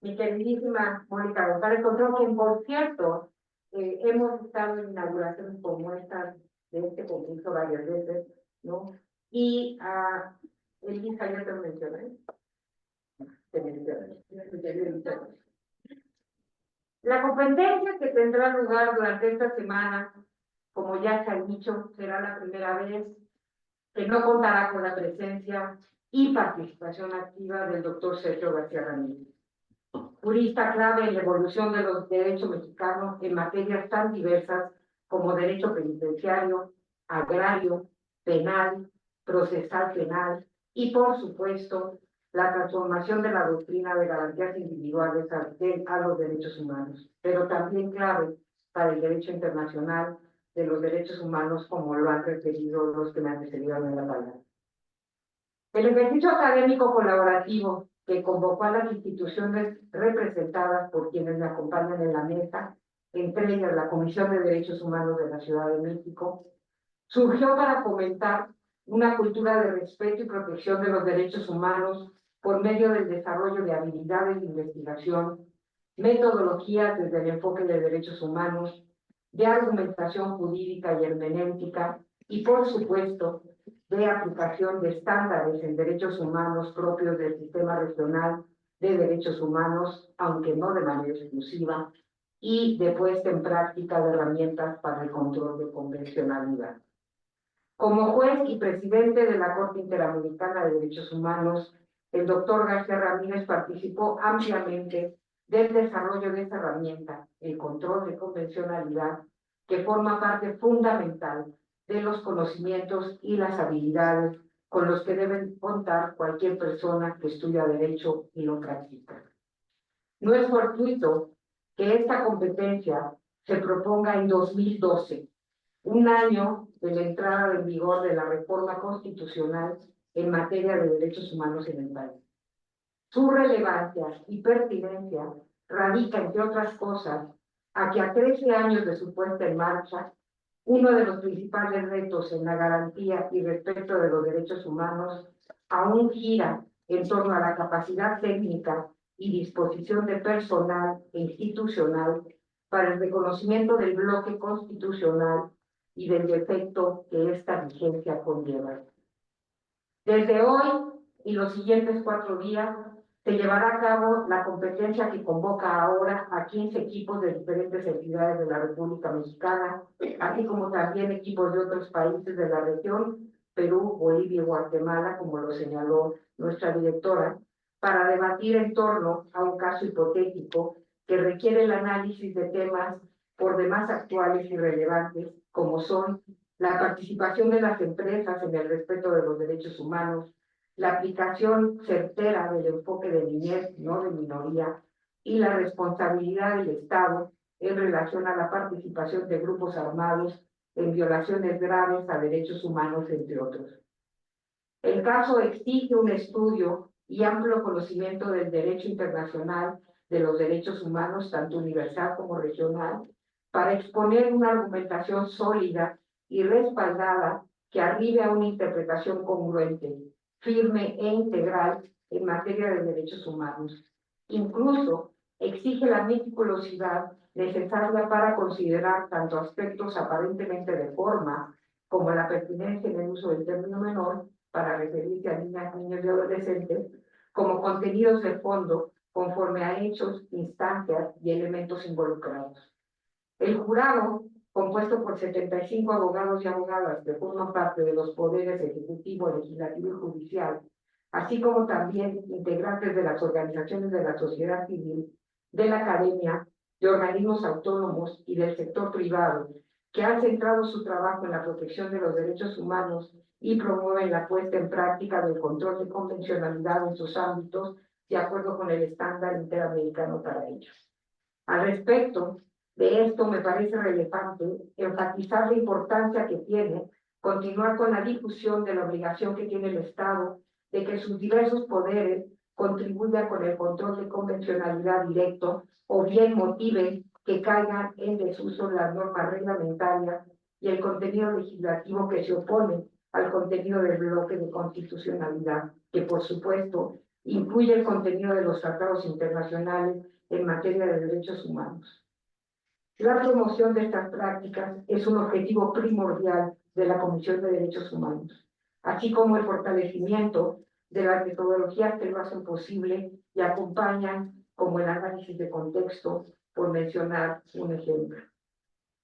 Mi queridísima Mónica González Control, quien por cierto, hemos estado en inauguraciones como esta de este concurso varias veces, ¿no? Y a Elisa, ya te lo mencioné. La competencia que tendrá lugar durante esta semana, como ya se ha dicho, será la primera vez que no contará con la presencia y participación activa del doctor Sergio García Ramírez, jurista clave en la evolución de los derechos mexicanos en materias tan diversas como derecho penitenciario, agrario, penal, procesal penal y, por supuesto, la transformación de la doctrina de garantías individuales a los derechos humanos, pero también clave para el derecho internacional de los derechos humanos, como lo han referido los que me antecedieron en la palabra. El ejercicio académico colaborativo que convocó a las instituciones representadas por quienes me acompañan en la mesa, entre ellas la Comisión de Derechos Humanos de la Ciudad de México, surgió para fomentar una cultura de respeto y protección de los derechos humanos por medio del desarrollo de habilidades de investigación, metodologías desde el enfoque de derechos humanos, de argumentación jurídica y hermenéutica, y por supuesto, de aplicación de estándares en derechos humanos propios del sistema regional de derechos humanos, aunque no de manera exclusiva, y de puesta en práctica de herramientas para el control de convencionalidad. Como juez y presidente de la Corte Interamericana de Derechos Humanos, el doctor García Ramírez participó ampliamente del desarrollo de esta herramienta, el control de convencionalidad, que forma parte fundamental de los conocimientos y las habilidades con los que deben contar cualquier persona que estudia Derecho y lo practica. No es fortuito que esta competencia se proponga en 2012, un año de la entrada en vigor de la reforma constitucional en materia de derechos humanos en el país. Su relevancia y pertinencia radica, entre otras cosas, a que a 13 años de su puesta en marcha, uno de los principales retos en la garantía y respeto de los derechos humanos aún gira en torno a la capacidad técnica y disposición de personal e institucional para el reconocimiento del bloque constitucional y del defecto que esta vigencia conlleva. Desde hoy y los siguientes 4 días se llevará a cabo la competencia que convoca ahora a 15 equipos de diferentes entidades de la República Mexicana, así como también equipos de otros países de la región, Perú, Bolivia y Guatemala, como lo señaló nuestra directora, para debatir en torno a un caso hipotético que requiere el análisis de temas por demás actuales y relevantes, como son la participación de las empresas en el respeto de los derechos humanos, la aplicación certera del enfoque de niñez, no de minoría, y la responsabilidad del Estado en relación a la participación de grupos armados en violaciones graves a derechos humanos, entre otros. El caso exige un estudio y amplio conocimiento del derecho internacional de los derechos humanos, tanto universal como regional, para exponer una argumentación sólida y respaldada que arribe a una interpretación congruente, firme e integral en materia de derechos humanos. Incluso exige la meticulosidad necesaria para considerar tanto aspectos aparentemente de forma como la pertinencia en el uso del término menor para referirse a niñas, niños y adolescentes, como contenidos de fondo conforme a hechos, instancias y elementos involucrados. El jurado, compuesto por 75 abogados y abogadas que forman parte de los poderes ejecutivo, legislativo y judicial, así como también integrantes de las organizaciones de la sociedad civil, de la academia, de organismos autónomos y del sector privado, que han centrado su trabajo en la protección de los derechos humanos y promueven la puesta en práctica del control de convencionalidad en sus ámbitos, de acuerdo con el estándar interamericano para ellos. Al respecto de esto, me parece relevante enfatizar la importancia que tiene continuar con la difusión de la obligación que tiene el Estado de que sus diversos poderes contribuyan con el control de convencionalidad directo o bien motiven que caigan en desuso las normas reglamentarias y el contenido legislativo que se opone al contenido del bloque de constitucionalidad, que por supuesto incluye el contenido de los tratados internacionales en materia de derechos humanos. La promoción de estas prácticas es un objetivo primordial de la Comisión de Derechos Humanos, así como el fortalecimiento de las metodologías que lo hacen posible y acompañan, como el análisis de contexto, por mencionar un ejemplo.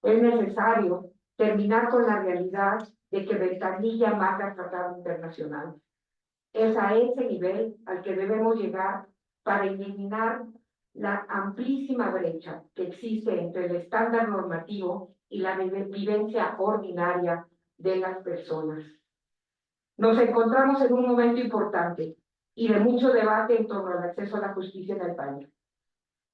Es necesario terminar con la realidad de que ventanilla marca tratado internacional. Es a ese nivel al que debemos llegar para eliminar la amplísima brecha que existe entre el estándar normativo y la vivencia ordinaria de las personas. Nos encontramos en un momento importante y de mucho debate en torno al acceso a la justicia en el país.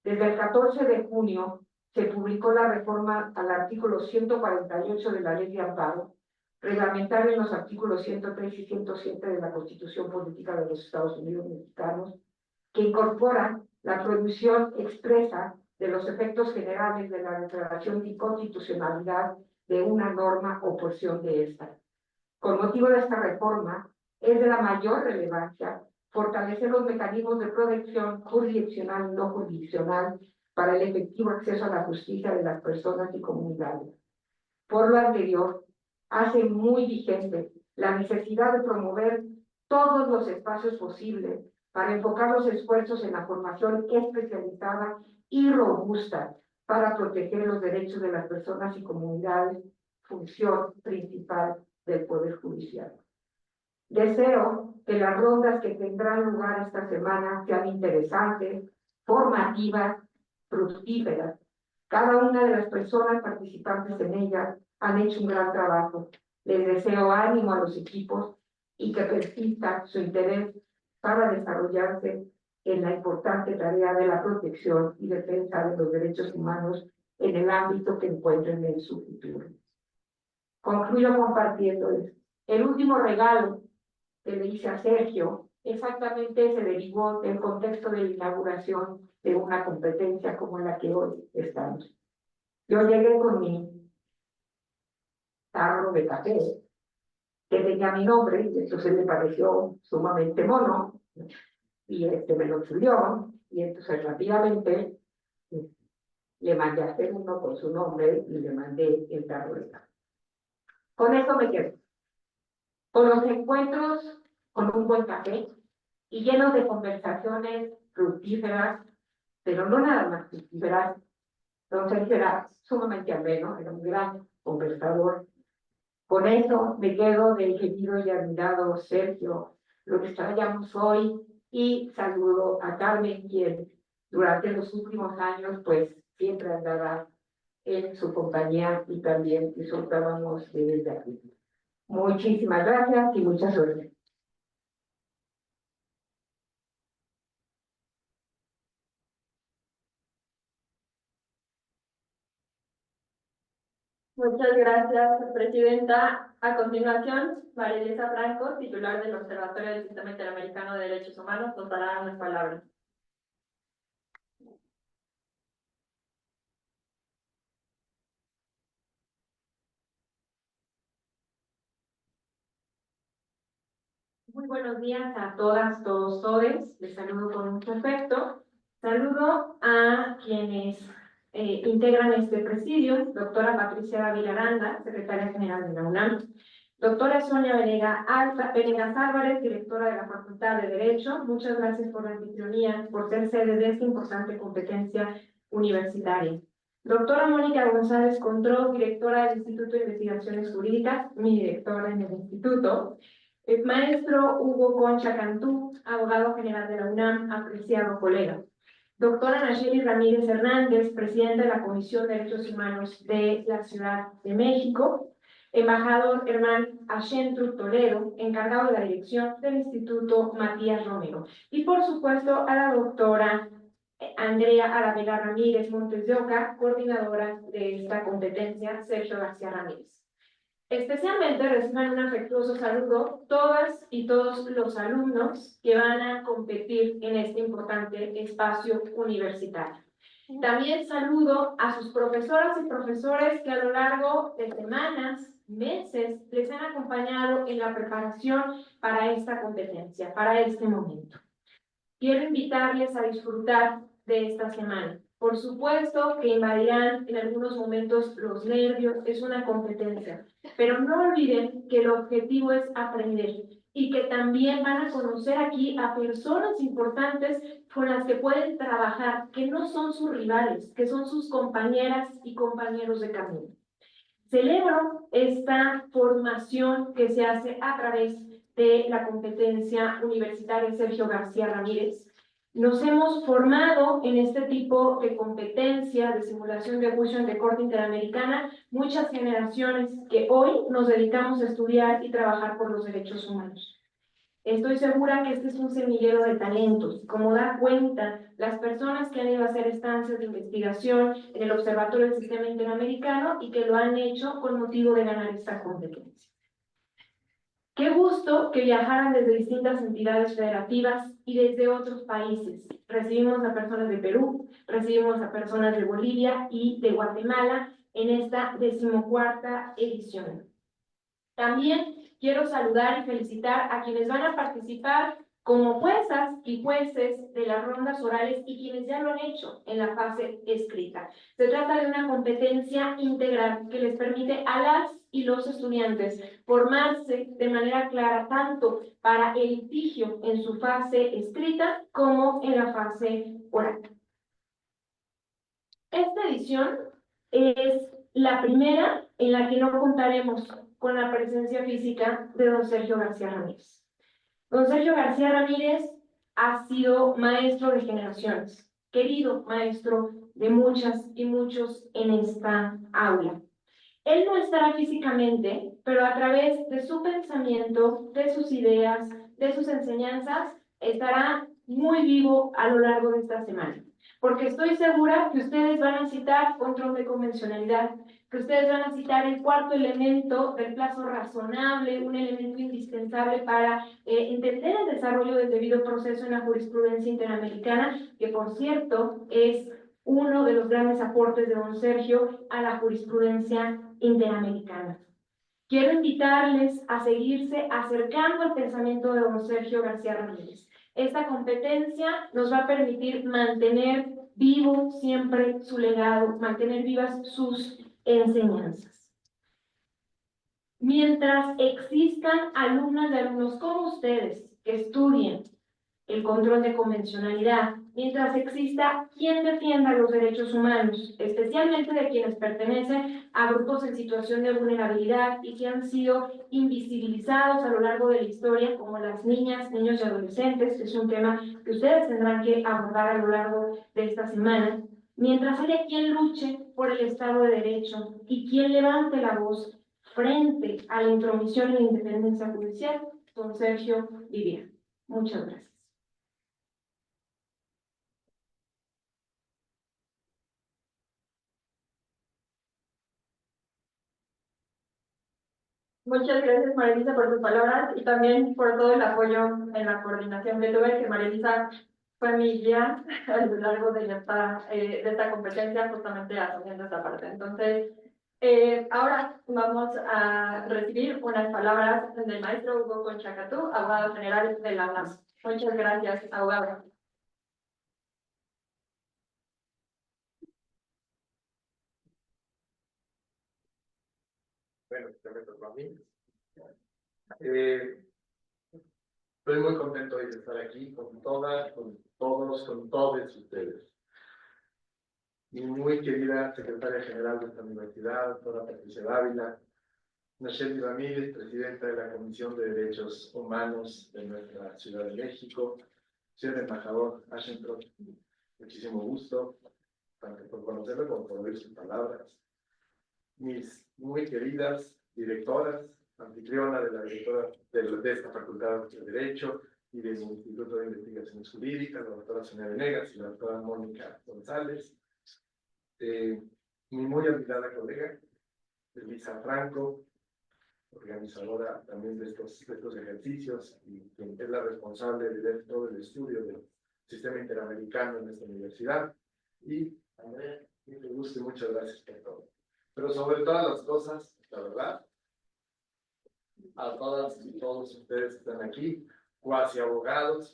Desde el 14 de junio se publicó la reforma al artículo 148 de la Ley de Amparo, reglamentaria en los artículos 103 y 107 de la Constitución Política de los Estados Unidos Mexicanos, que incorpora la prohibición expresa de los efectos generales de la declaración de inconstitucionalidad de una norma o porción de esta. Con motivo de esta reforma, es de la mayor relevancia fortalecer los mecanismos de protección jurisdiccional y no jurisdiccional para el efectivo acceso a la justicia de las personas y comunidades. Por lo anterior, hace muy vigente la necesidad de promover todos los espacios posibles para enfocar los esfuerzos en la formación especializada y robusta para proteger los derechos de las personas y comunidades, función principal del Poder Judicial. Deseo que las rondas que tendrán lugar esta semana sean interesantes, formativas, fructíferas. Cada una de las personas participantes en ellas han hecho un gran trabajo. Les deseo ánimo a los equipos y que persista su interés para desarrollarse en la importante tarea de la protección y defensa de los derechos humanos en el ámbito que encuentren en su futuro. Concluyo compartiéndoles el último regalo que le hice a Sergio, exactamente se derivó del contexto de la inauguración de una competencia como la que hoy estamos. Yo llegué con mi tarro de café, que tenía mi nombre, y entonces me pareció sumamente mono, y me lo subió, y entonces rápidamente le mandé a hacer uno con su nombre y le mandé el tarro de café. Con eso me quedo. Con los encuentros con un buen café y llenos de conversaciones fructíferas, pero no nada más fructíferas. Entonces era sumamente ameno, era un gran conversador. Con eso me quedo del querido y admirado Sergio, lo que extrañamos hoy, y saludo a Carmen, quien durante los últimos años pues siempre andaba en su compañía y también disfrutábamos desde aquí. Muchísimas gracias y mucha suerte. Muchas gracias, Presidenta. A continuación, María Elisa Franco, titular del Observatorio del Sistema Interamericano de Derechos Humanos, nos dará unas palabras. Muy buenos días a todas, todos, todes. Les saludo con mucho afecto. Saludo a quienes integran este presidio: doctora Patricia Dávila Aranda, secretaria general de la UNAM; doctora Sonia Venegas Álvarez, directora de la Facultad de Derecho. Muchas gracias por la anfitrionía, por ser sede de esta importante competencia universitaria. Doctora Mónica González Contró, directora del Instituto de Investigaciones Jurídicas, mi directora en el instituto. El maestro Hugo Concha Cantú, abogado general de la UNAM, apreciado colega. Doctora Nacheli Ramírez Hernández, presidenta de la Comisión de Derechos Humanos de la Ciudad de México. Embajador Herman Ashentru Toledo, encargado de la dirección del Instituto Matías Romero. Y por supuesto a la doctora Andrea Aravena Ramírez Montes de Oca, coordinadora de esta competencia, Sergio García Ramírez. Especialmente reciban un afectuoso saludo todas y todos los alumnos que van a competir en este importante espacio universitario. También saludo a sus profesoras y profesores que a lo largo de semanas, meses, les han acompañado en la preparación para esta competencia, para este momento. Quiero invitarles a disfrutar de esta semana. Por supuesto que invadirán en algunos momentos los nervios, es una competencia, pero no olviden que el objetivo es aprender y que también van a conocer aquí a personas importantes con las que pueden trabajar, que no son sus rivales, que son sus compañeras y compañeros de camino. Celebro esta formación que se hace a través de la competencia universitaria Sergio García Ramírez. Nos hemos formado en este tipo de competencia de simulación de juicio ante Corte Interamericana muchas generaciones que hoy nos dedicamos a estudiar y trabajar por los derechos humanos. Estoy segura que este es un semillero de talentos, como da cuenta las personas que han ido a hacer estancias de investigación en el Observatorio del Sistema Interamericano y que lo han hecho con motivo de ganar esta competencia. Qué gusto que viajaran desde distintas entidades federativas y desde otros países. Recibimos a personas de Perú, recibimos a personas de Bolivia y de Guatemala en esta 14ª edición. También quiero saludar y felicitar a quienes van a participar como juezas y jueces de las rondas orales y quienes ya lo han hecho en la fase escrita. Se trata de una competencia integral que les permite a las y los estudiantes formarse de manera clara tanto para el litigio en su fase escrita como en la fase oral. Esta edición es la primera en la que no contaremos con la presencia física de don Sergio García Ramírez. Don Sergio García Ramírez ha sido maestro de generaciones, querido maestro de muchas y muchos en esta aula. Él no estará físicamente, pero a través de su pensamiento, de sus ideas, de sus enseñanzas, estará muy vivo a lo largo de esta semana. Porque estoy segura que ustedes van a citar control de convencionalidad, que ustedes van a citar el cuarto elemento del plazo razonable, un elemento indispensable para entender el desarrollo del debido proceso en la jurisprudencia interamericana, que por cierto es uno de los grandes aportes de don Sergio a la jurisprudencia interamericana. Quiero invitarles a seguirse acercando al pensamiento de don Sergio García Ramírez. Esta competencia nos va a permitir mantener vivo siempre su legado, mantener vivas sus enseñanzas. Mientras existan alumnas y alumnos como ustedes que estudien el control de convencionalidad, mientras exista quien defienda los derechos humanos, especialmente de quienes pertenecen a grupos en situación de vulnerabilidad y que han sido invisibilizados a lo largo de la historia, como las niñas, niños y adolescentes, es un tema que ustedes tendrán que abordar a lo largo de esta semana, mientras haya quien luche por el Estado de Derecho y quien levante la voz frente a la intromisión en la independencia judicial, don Sergio vivirá. Muchas gracias. Muchas gracias, María Elisa, por tus palabras y también por todo el apoyo en la coordinación que tuve, que María Elisa fue mi guía a lo largo de esta competencia, justamente asumiendo esta parte. Entonces, ahora vamos a recibir unas palabras del maestro Hugo Concha Catú, abogado general de la UNAM. Muchas gracias, abogado. Bueno, ya me tocó a mí. Estoy muy contento de estar aquí con todas, con todos, con todos ustedes. Mi muy querida secretaria general de esta universidad, doctora Patricia Dávila, Nacheli Ramírez, presidenta de la Comisión de Derechos Humanos de nuestra Ciudad de México, señor embajador Ashentro, muchísimo gusto, tanto por conocerlo como por oír sus palabras. Mis muy queridas directoras, anfitriona de la directora de esta Facultad de Derecho y del Instituto de Investigaciones Jurídicas, la doctora Sonia Venegas y la doctora Mónica González, mi muy admirada colega, Elisa Franco, organizadora también de estos ejercicios y quien es la responsable de todo el estudio del sistema interamericano en esta universidad, y Andrea, que te guste, muchas gracias por todo. Pero sobre todas las cosas, la verdad, a todas y todos ustedes que están aquí, cuasi abogadas,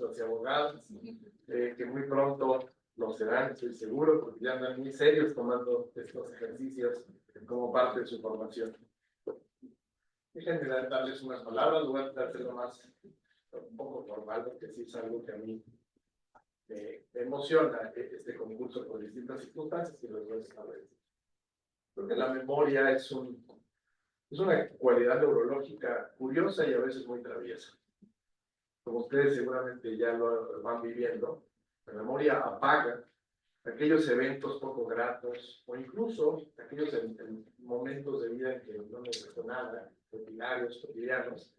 que muy pronto lo serán, estoy seguro, porque ya andan muy serios tomando estos ejercicios como parte de su formación. Déjenme darles unas palabras, voy a tratar de hacerlo más un poco formal, porque sí es algo que a mí me emociona este concurso por distintas circunstancias y los voy a saber. Porque la memoria es una cualidad neurológica curiosa y a veces muy traviesa. Como ustedes seguramente ya lo van viviendo, la memoria apaga aquellos eventos poco gratos o incluso aquellos momentos de vida en que no nos gustó nada, rutinarios, cotidianos.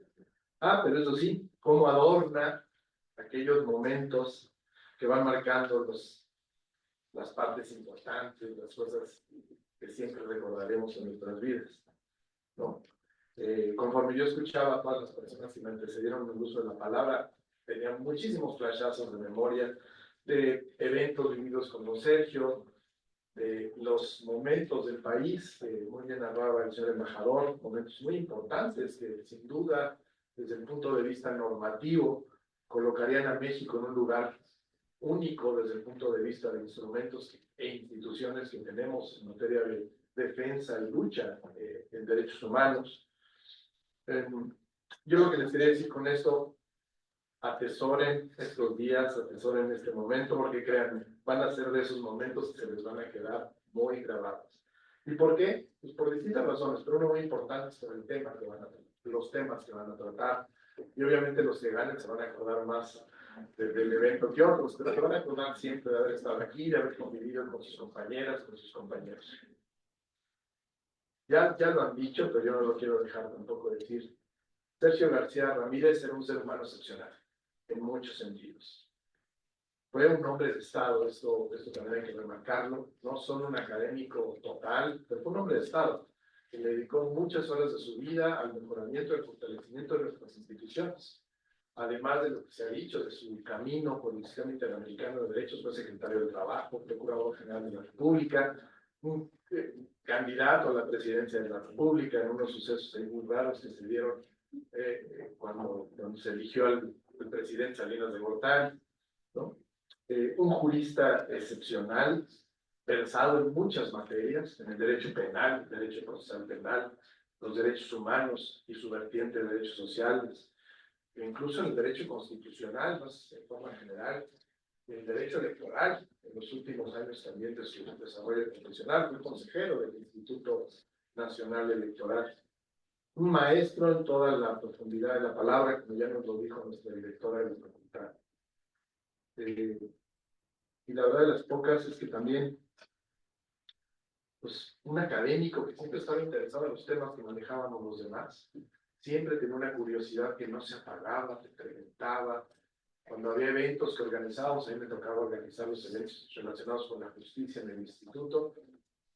Pero eso sí, cómo adorna aquellos momentos que van marcando las partes importantes, las cosas que siempre recordaremos en nuestras vidas, ¿no? Conforme yo escuchaba a todas las personas que me antecedieron en el uso de la palabra, tenía muchísimos flashazos de memoria de eventos vividos con don Sergio, de los momentos del país, muy bien narraba el señor embajador, momentos muy importantes que sin duda, desde el punto de vista normativo, colocarían a México en un lugar único desde el punto de vista de instrumentos e instituciones que tenemos en materia de defensa y lucha en derechos humanos. Yo lo que les quería decir con esto, atesoren estos días, atesoren este momento, porque créanme, van a ser de esos momentos que se les van a quedar muy grabados. ¿Y por qué? Pues por distintas razones, pero uno muy importante es por el tema que van a tratar, los temas que van a tratar, y obviamente los que ganen se van a acordar más del evento que otros, pero se van a acordar siempre de haber estado aquí, de haber convivido con sus compañeras, con sus compañeros. Ya lo han dicho, pero yo no lo quiero dejar tampoco decir. Sergio García Ramírez era un ser humano excepcional, en muchos sentidos. Fue un hombre de Estado, esto también hay que remarcarlo, no solo un académico total, pero fue un hombre de Estado, que le dedicó muchas horas de su vida al mejoramiento y al fortalecimiento de nuestras instituciones. Además de lo que se ha dicho de su camino por el sistema interamericano de derechos, fue secretario de Trabajo, procurador general de la República, un candidato a la presidencia de la República en unos sucesos muy raros que se dieron cuando se eligió al presidente Salinas de Gortari, ¿no? Un jurista excepcional, versado en muchas materias, en el derecho penal, el derecho procesal penal, los derechos humanos y su vertiente de derechos sociales, e incluso en el derecho constitucional, más de forma general, y el derecho electoral. En los últimos años también de su desarrollo profesional, fue consejero del Instituto Nacional Electoral. Un maestro en toda la profundidad de la palabra, como ya nos lo dijo nuestra directora de la facultad. Y la verdad de las pocas es que también, pues, un académico que siempre estaba interesado en los temas que manejábamos los demás, siempre tenía una curiosidad que no se apagaba, te preguntaba. Cuando había eventos que organizábamos, a mí me tocaba organizar los eventos relacionados con la justicia en el instituto.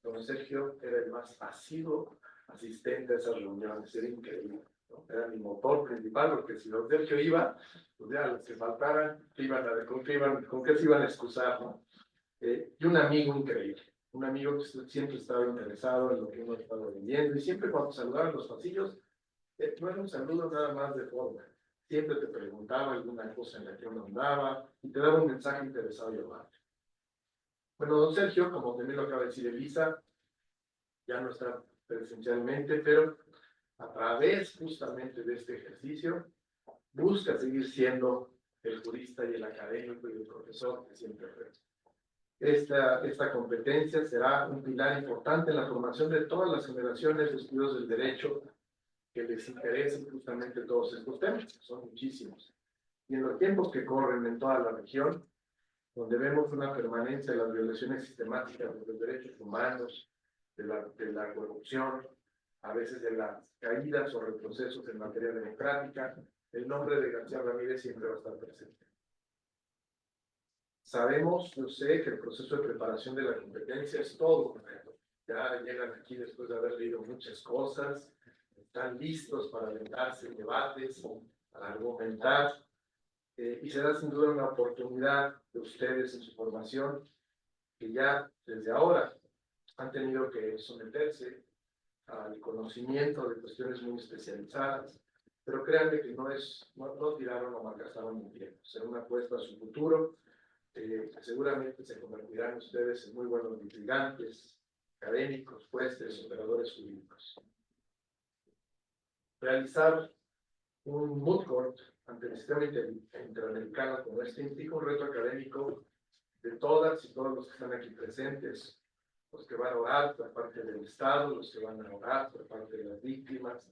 Don Sergio era el más asiduo asistente a esas reuniones, era increíble, ¿no? Era mi motor principal, porque si don Sergio iba, pues ya los que faltaran, ¿con qué se iban a excusar, ¿no? Y un amigo increíble, un amigo que siempre estaba interesado en lo que uno estaba viviendo, y siempre cuando saludaba en los pasillos, no era un saludo nada más de forma, siempre te preguntaba alguna cosa en la que uno andaba, y te daba un mensaje interesado y amable. Bueno, don Sergio, como también lo acaba de decir Elisa, ya no está presencialmente, pero a través justamente de este ejercicio, busca seguir siendo el jurista y el académico y el profesor que siempre fue. Esta competencia será un pilar importante en la formación de todas las generaciones de estudios del derecho que les interesen justamente todos estos temas, que son muchísimos. Y en los tiempos que corren en toda la región, donde vemos una permanencia de las violaciones sistemáticas de los derechos humanos, de la corrupción, a veces de las caídas o retrocesos en materia democrática, el nombre de García Ramírez siempre va a estar presente. Sabemos, yo sé, que el proceso de preparación de la competencia es todo un reto. Ya llegan aquí después de haber leído muchas cosas, están listos para aventarse en debates, para argumentar, y será sin duda una oportunidad de ustedes en su formación, que ya desde ahora han tenido que someterse al conocimiento de cuestiones muy especializadas, pero créanme que no tiraron o malgastaron el tiempo. Será una apuesta a su futuro, seguramente se convertirán ustedes en muy buenos litigantes, académicos, jueces, operadores jurídicos. Realizar un moot court ante el sistema interamericano como este implica un reto académico de todas y todos los que están aquí presentes, los que van a orar por parte del Estado, los que van a orar por parte de las víctimas,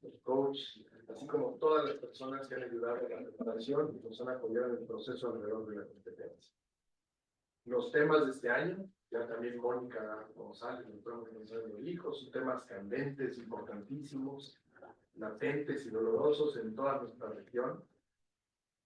los coaches, así como todas las personas que han ayudado en la preparación y nos han apoyado en el proceso alrededor de la competencia. Los temas de este año, ya también Mónica González, lo dijo, son temas candentes, importantísimos, latentes y dolorosos en toda nuestra región,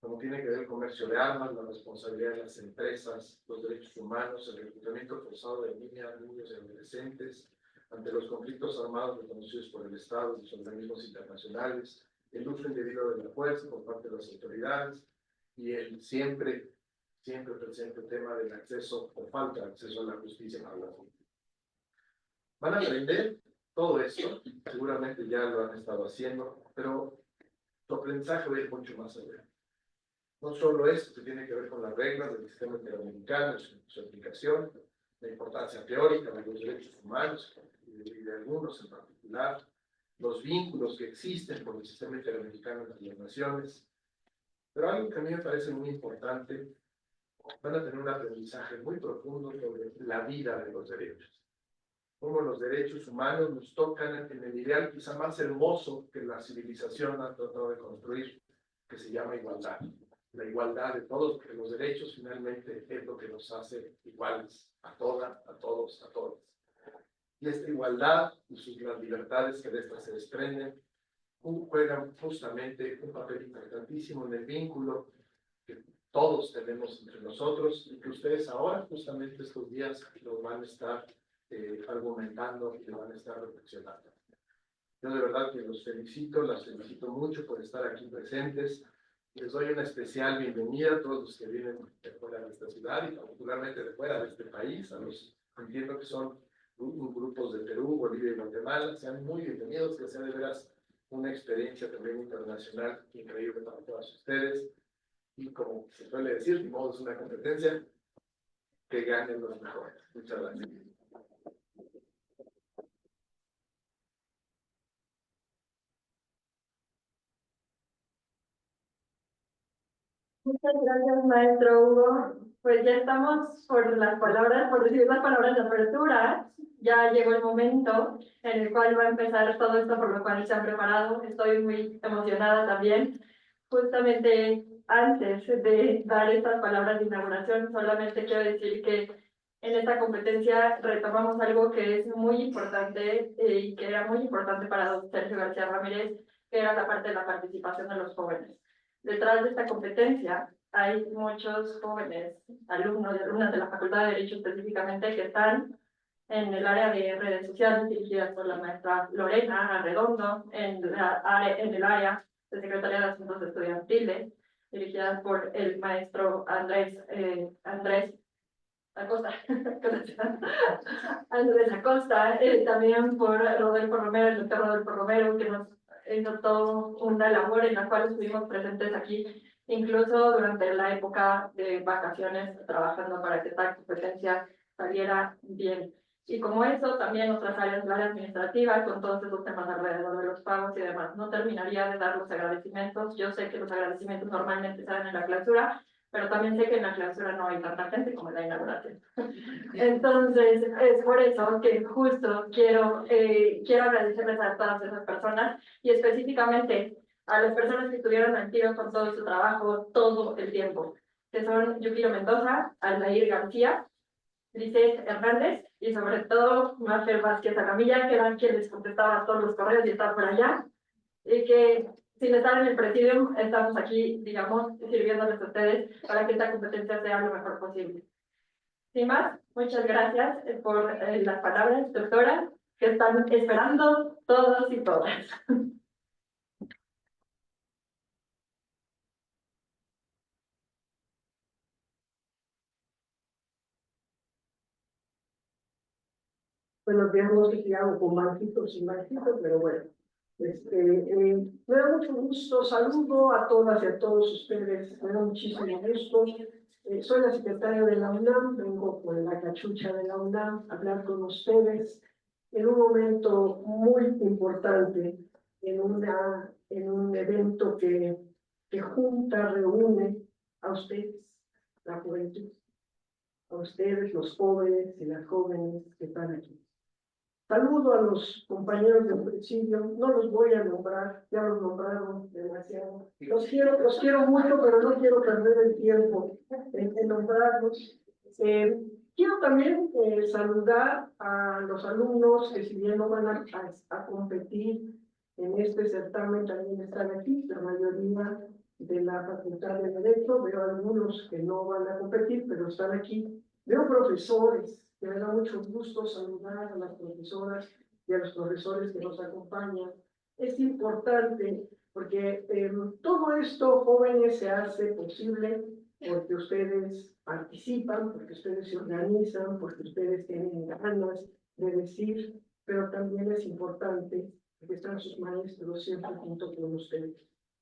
como tiene que ver el comercio de armas, la responsabilidad de las empresas, los derechos humanos, el reclutamiento forzado de niñas, niños y adolescentes, ante los conflictos armados reconocidos por el Estado y los organismos internacionales, el uso indebido de la fuerza por parte de las autoridades y el siempre siempre presente el tema del acceso o falta de acceso a la justicia para las víctimas. Van a aprender todo esto, seguramente ya lo han estado haciendo, pero su aprendizaje va a ir mucho más allá. No solo esto que tiene que ver con las reglas del sistema interamericano, su aplicación, la importancia teórica de los derechos humanos y de algunos en particular, los vínculos que existen con el sistema interamericano entre las naciones. Pero algo que a mí me parece muy importante, van a tener un aprendizaje muy profundo sobre la vida de los derechos. Cómo los derechos humanos nos tocan en el ideal quizá más hermoso que la civilización ha tratado de construir, que se llama igualdad. La igualdad de todos, porque los derechos finalmente es lo que nos hace iguales a todas, a todos, a todas. Y esta igualdad y las libertades que de estas se desprenden juegan justamente un papel importantísimo en el vínculo que todos tenemos entre nosotros y que ustedes ahora, justamente estos días, lo van a estar argumentando y lo van a estar reflexionando. Yo de verdad que los felicito, las felicito mucho por estar aquí presentes. Les doy una especial bienvenida a todos los que vienen de fuera de esta ciudad y particularmente de fuera de este país, a los entiendo que son grupos de Perú, Bolivia y Guatemala. Sean muy bienvenidos, que sea de veras una experiencia también internacional increíble para todos ustedes. Y como se suele decir, de modo es una competencia, que ganen los mejores. Muchas gracias. Muchas gracias, maestro Hugo. Pues ya estamos por las palabras, por decir las palabras de apertura. Ya llegó el momento en el cual va a empezar todo esto por lo cual se han preparado. Estoy muy emocionada también. Justamente antes de dar estas palabras de inauguración, solamente quiero decir que en esta competencia retomamos algo que es muy importante y que era muy importante para don Sergio García Ramírez, que era la parte de la participación de los jóvenes. Detrás de esta competencia hay muchos jóvenes, alumnos y alumnas de la Facultad de Derecho específicamente, que están en el área de redes sociales dirigidas por la maestra Lorena Arredondo, en el área de Secretaría de Asuntos Estudiantiles, dirigidas por el maestro Andrés Acosta, Andrés Acosta, también por Rodolfo Romero, el doctor Rodolfo Romero, que nos hizo toda una labor en la cual estuvimos presentes aquí, incluso durante la época de vacaciones, trabajando para que esta competencia saliera bien. Y como eso, también otras áreas, la área administrativa, con todos esos temas alrededor de los pagos y demás. No terminaría de dar los agradecimientos. Yo sé que los agradecimientos normalmente se dan en la clausura, pero también sé que en la clausura no hay tanta gente como en la inauguración. Entonces, es por eso que justo quiero agradecerles a todas esas personas y específicamente a las personas que estuvieron al tiro con todo su trabajo todo el tiempo, que son Yukiro Mendoza, Aldair García, Lisette Hernández y sobre todo Mafer Vázquez Acamilla, que eran quienes contestaban todos los correos y estaban por allá, y que sin estar en el presidium estamos aquí, digamos, sirviéndoles a ustedes para que esta competencia sea lo mejor posible. Sin más, muchas gracias por las palabras, doctora, que están esperando todos y todas. Buenos días, no sé si hago con marquito o sin marquito, pero bueno. Me da mucho gusto, saludo a todas y a todos ustedes, me da muchísimo gusto. Soy la secretaria de la UNAM, vengo con la cachucha de la UNAM a hablar con ustedes en un momento muy importante, en un evento que junta, reúne a ustedes, la juventud, a ustedes, los jóvenes y las jóvenes que están aquí. Saludo a los compañeros del presidio, no los voy a nombrar, ya los nombraron demasiado. Los quiero mucho, pero no quiero perder el tiempo en nombrarlos. Quiero también saludar a los alumnos que si bien no van a competir en este certamen, también están aquí, la mayoría de la Facultad de Derecho. Veo algunos que no van a competir, pero están aquí. Veo profesores. Me da mucho gusto saludar a las profesoras y a los profesores que nos acompañan. Es importante porque todo esto, jóvenes, se hace posible porque ustedes participan, porque ustedes se organizan, porque ustedes tienen ganas de decir, pero también es importante que están sus maestros siempre junto con ustedes.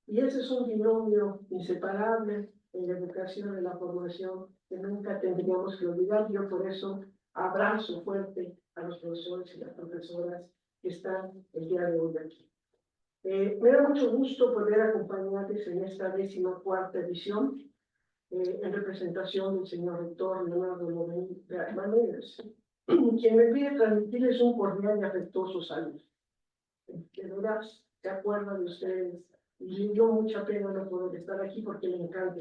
Y ese es un binomio inseparable en la educación, en la formación, que nunca tendríamos que olvidar. Yo por eso abrazo fuerte a los profesores y las profesoras que están el día de hoy aquí. Me da mucho gusto poder acompañarles en esta 14ª edición, en representación del señor rector Leonardo Maneras, quien me pide transmitirles un cordial y afectuoso saludo. De verdad, se acuerdan de ustedes, y yo mucha pena no poder estar aquí porque me encanta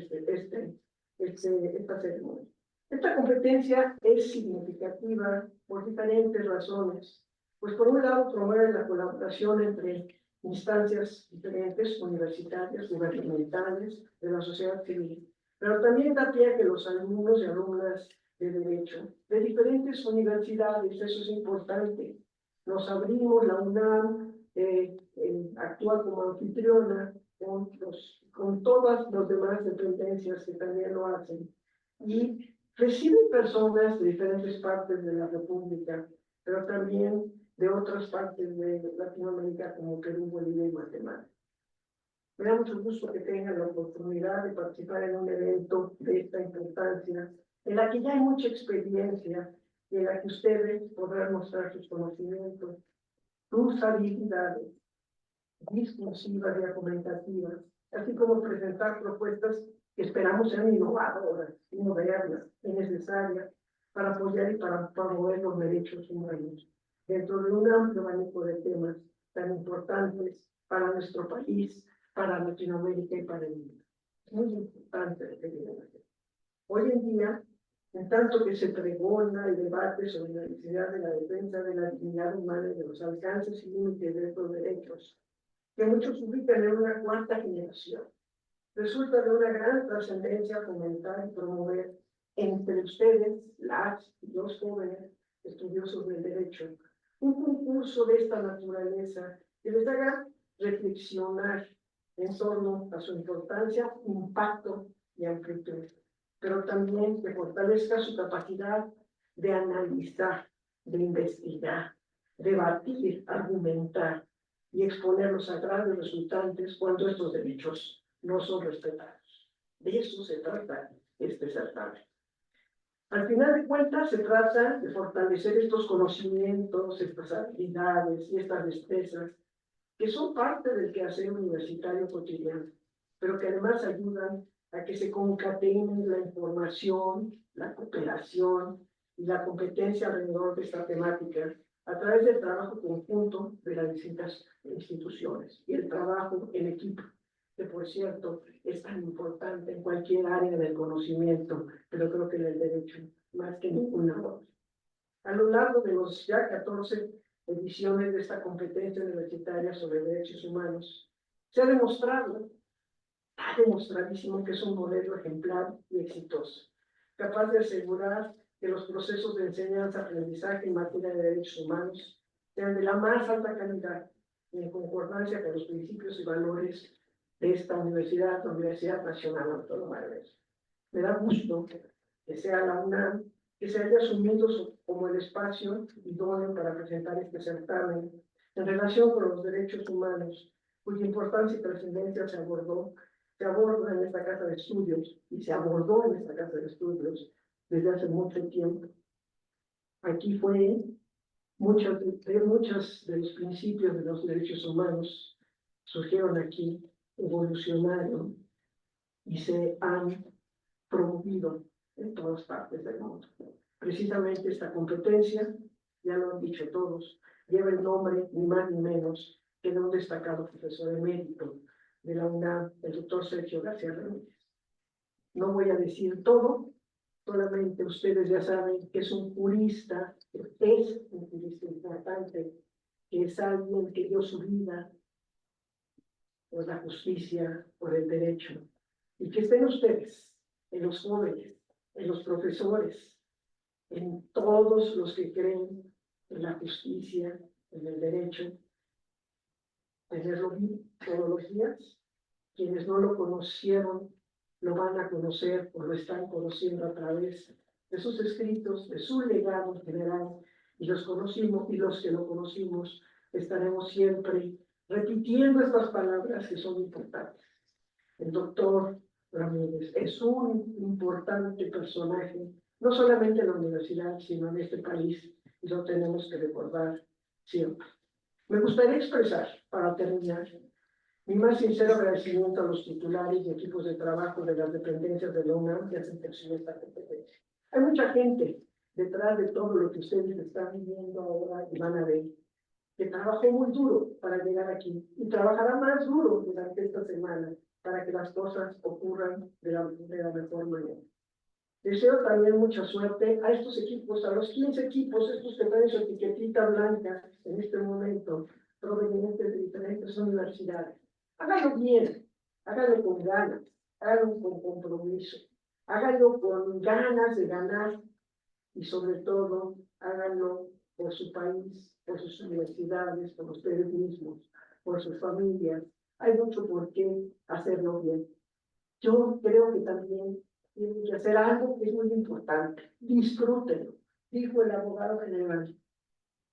esta ceremonia. Esta competencia es significativa por diferentes razones, pues por un lado promueve la colaboración entre instancias diferentes, universitarias, gubernamentales, de la sociedad civil, pero también da pie a que los alumnos y alumnas de Derecho de diferentes universidades, eso es importante, nos abrimos, la UNAM actúa como anfitriona con todas las demás dependencias que también lo hacen, y reciben personas de diferentes partes de la República, pero también de otras partes de Latinoamérica como Perú, Bolivia y Guatemala. Me da mucho gusto que tengan la oportunidad de participar en un evento de esta importancia, en la que ya hay mucha experiencia, y en la que ustedes podrán mostrar sus conocimientos, sus habilidades discursivas y argumentativas, así como presentar propuestas que esperamos sean innovadoras, modernas y necesarias para apoyar y para promover los derechos humanos dentro de un amplio abanico de temas tan importantes para nuestro país, para Latinoamérica y para el mundo. Es muy importante lo que vienen a hacer. Hoy en día, en tanto que se pregona y debate sobre la necesidad de la defensa de la dignidad humana y de los alcances y límites de estos derechos, que muchos ubican en una 4ª generación, resulta de una gran trascendencia fomentar y promover entre ustedes, las y los jóvenes estudiosos del derecho, un concurso de esta naturaleza que les haga reflexionar en torno a su importancia, impacto y amplitud, pero también que fortalezca su capacidad de analizar, de investigar, debatir, argumentar y exponer los agravios resultantes cuando estos derechos no son respetados. De eso se trata este certamen. Al final de cuentas, se trata de fortalecer estos conocimientos, estas habilidades y estas destrezas que son parte del quehacer universitario cotidiano, pero que además ayudan a que se concatene la información, la cooperación y la competencia alrededor de esta temática a través del trabajo conjunto de las distintas instituciones y el trabajo en equipo, que por cierto es tan importante en cualquier área del conocimiento, pero creo que en el derecho más que ninguna otra. A lo largo de los ya 14 ediciones de esta competencia universitaria sobre derechos humanos, se ha demostradísimo que es un modelo ejemplar y exitoso, capaz de asegurar que los procesos de enseñanza-aprendizaje en materia de derechos humanos sean de la más alta calidad y en concordancia con los principios y valores de esta universidad, la Universidad Nacional Autónoma de México. Me da gusto que sea la UNAM que se haya asumido como el espacio idóneo para presentar este certamen en relación con los derechos humanos, cuya importancia y trascendencia se aborda en esta casa de estudios y se abordó en esta casa de estudios desde hace mucho tiempo. Aquí fue muchos de los principios de los derechos humanos surgieron aquí, evolucionaron y se han promovido en todas partes del mundo. Precisamente esta competencia, ya lo han dicho todos, lleva el nombre ni más ni menos que de un destacado profesor emérito de la UNAM, el doctor Sergio García Ramírez. No voy a decir todo, solamente ustedes ya saben que es un jurista importante, que es alguien que dio su vida por la justicia, por el derecho, y que estén ustedes, en los jóvenes, en los profesores, en todos los que creen en la justicia, en el derecho, tenerlo vivo todos los días. Quienes no lo conocieron lo van a conocer o lo están conociendo a través de sus escritos, de su legado general, y los conocimos, y los que lo conocimos estaremos siempre repitiendo estas palabras que son importantes. El doctor Ramírez es un importante personaje, no solamente en la universidad, sino en este país, y lo tenemos que recordar siempre. Me gustaría expresar, para terminar, mi más sincero agradecimiento a los titulares y equipos de trabajo de las dependencias de la UNAM que hacen posible esta competencia. Hay mucha gente detrás de todo lo que ustedes están viviendo ahora y van a ver, que trabajó muy duro para llegar aquí y trabajará más duro durante esta semana para que las cosas ocurran de la mejor manera. Deseo también mucha suerte a estos equipos, a los 15 equipos, estos que traen su etiquetita blanca en este momento, provenientes de diferentes universidades. Háganlo bien, háganlo con ganas, háganlo con compromiso, háganlo con ganas de ganar y sobre todo háganlo por su país, por sus universidades, por ustedes mismos, por sus familias. Hay mucho por qué hacerlo bien. Yo creo que también tienen que hacer algo que es muy importante. Disfrútenlo, dijo el abogado general.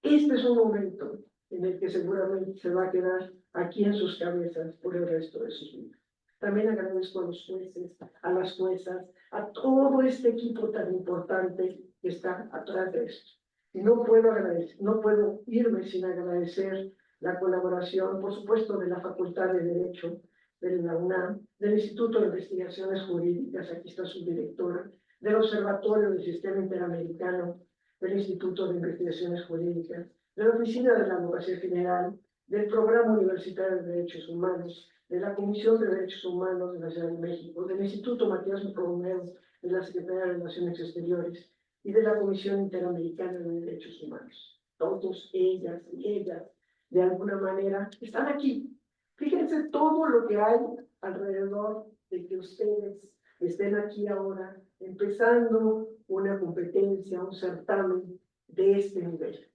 Este es un momento en el que seguramente se va a quedar aquí en sus cabezas por el resto de sus vidas. También agradezco a los jueces, a las juezas, a todo este equipo tan importante que está atrás de esto. Y no puedo irme sin agradecer la colaboración, por supuesto, de la Facultad de Derecho de la UNAM, del Instituto de Investigaciones Jurídicas, aquí está su directora, del Observatorio del Sistema Interamericano, del Instituto de Investigaciones Jurídicas, de la Oficina de la Abogacía General, del Programa Universitario de Derechos Humanos, de la Comisión de Derechos Humanos de la Ciudad de México, del Instituto Matías Romero, de la Secretaría de Relaciones Exteriores y de la Comisión Interamericana de Derechos Humanos. Todos ellas y ellas, de alguna manera, están aquí. Fíjense todo lo que hay alrededor de que ustedes estén aquí ahora, empezando una competencia, un certamen de este nivel.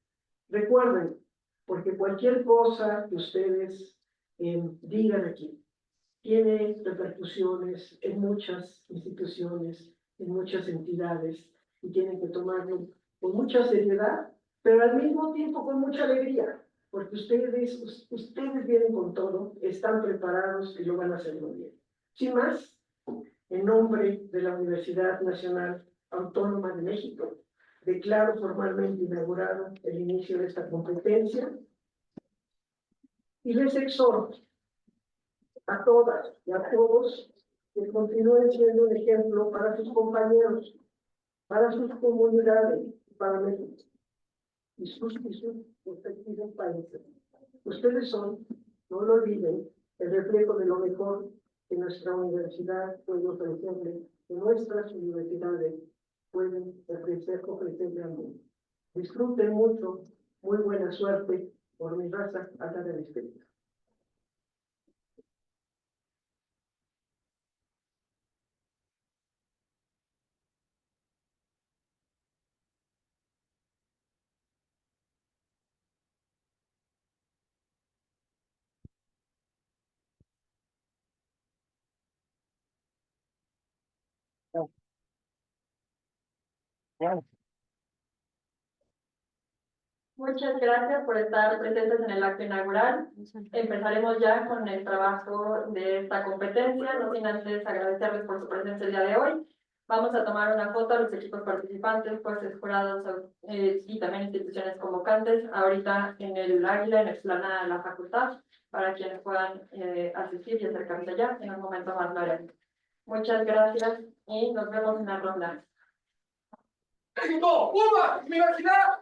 Recuerden, porque cualquier cosa que ustedes digan aquí tiene repercusiones en muchas instituciones, en muchas entidades, y tienen que tomarlo con mucha seriedad, pero al mismo tiempo con mucha alegría, porque ustedes vienen con todo, están preparados y lo van a hacer muy bien. Sin más, en nombre de la Universidad Nacional Autónoma de México, declaro formalmente inaugurado el inicio de esta competencia y les exhorto a todas y a todos que continúen siendo un ejemplo para sus compañeros, para sus comunidades, para México y sus respectivos países. Ustedes son, no lo olviden, el reflejo de lo mejor que nuestra universidad puede ofrecerle, que nuestras universidades pueden ofrecerle al mundo. Disfruten mucho, muy buena suerte, por mi raza, acá del espíritu. Muchas gracias por estar presentes en el acto inaugural. Empezaremos ya con el trabajo de esta competencia, no sin antes agradecerles por su presencia el día de hoy. Vamos a tomar una foto a los equipos participantes, jueces, jurados y también instituciones convocantes, ahorita en el Águila, en la explanada de la facultad, para quienes puedan asistir y acercarse allá. En un momento más lo haremos. Muchas gracias y nos vemos en la ronda. ¡México! ¡Cuba! ¡Universidad!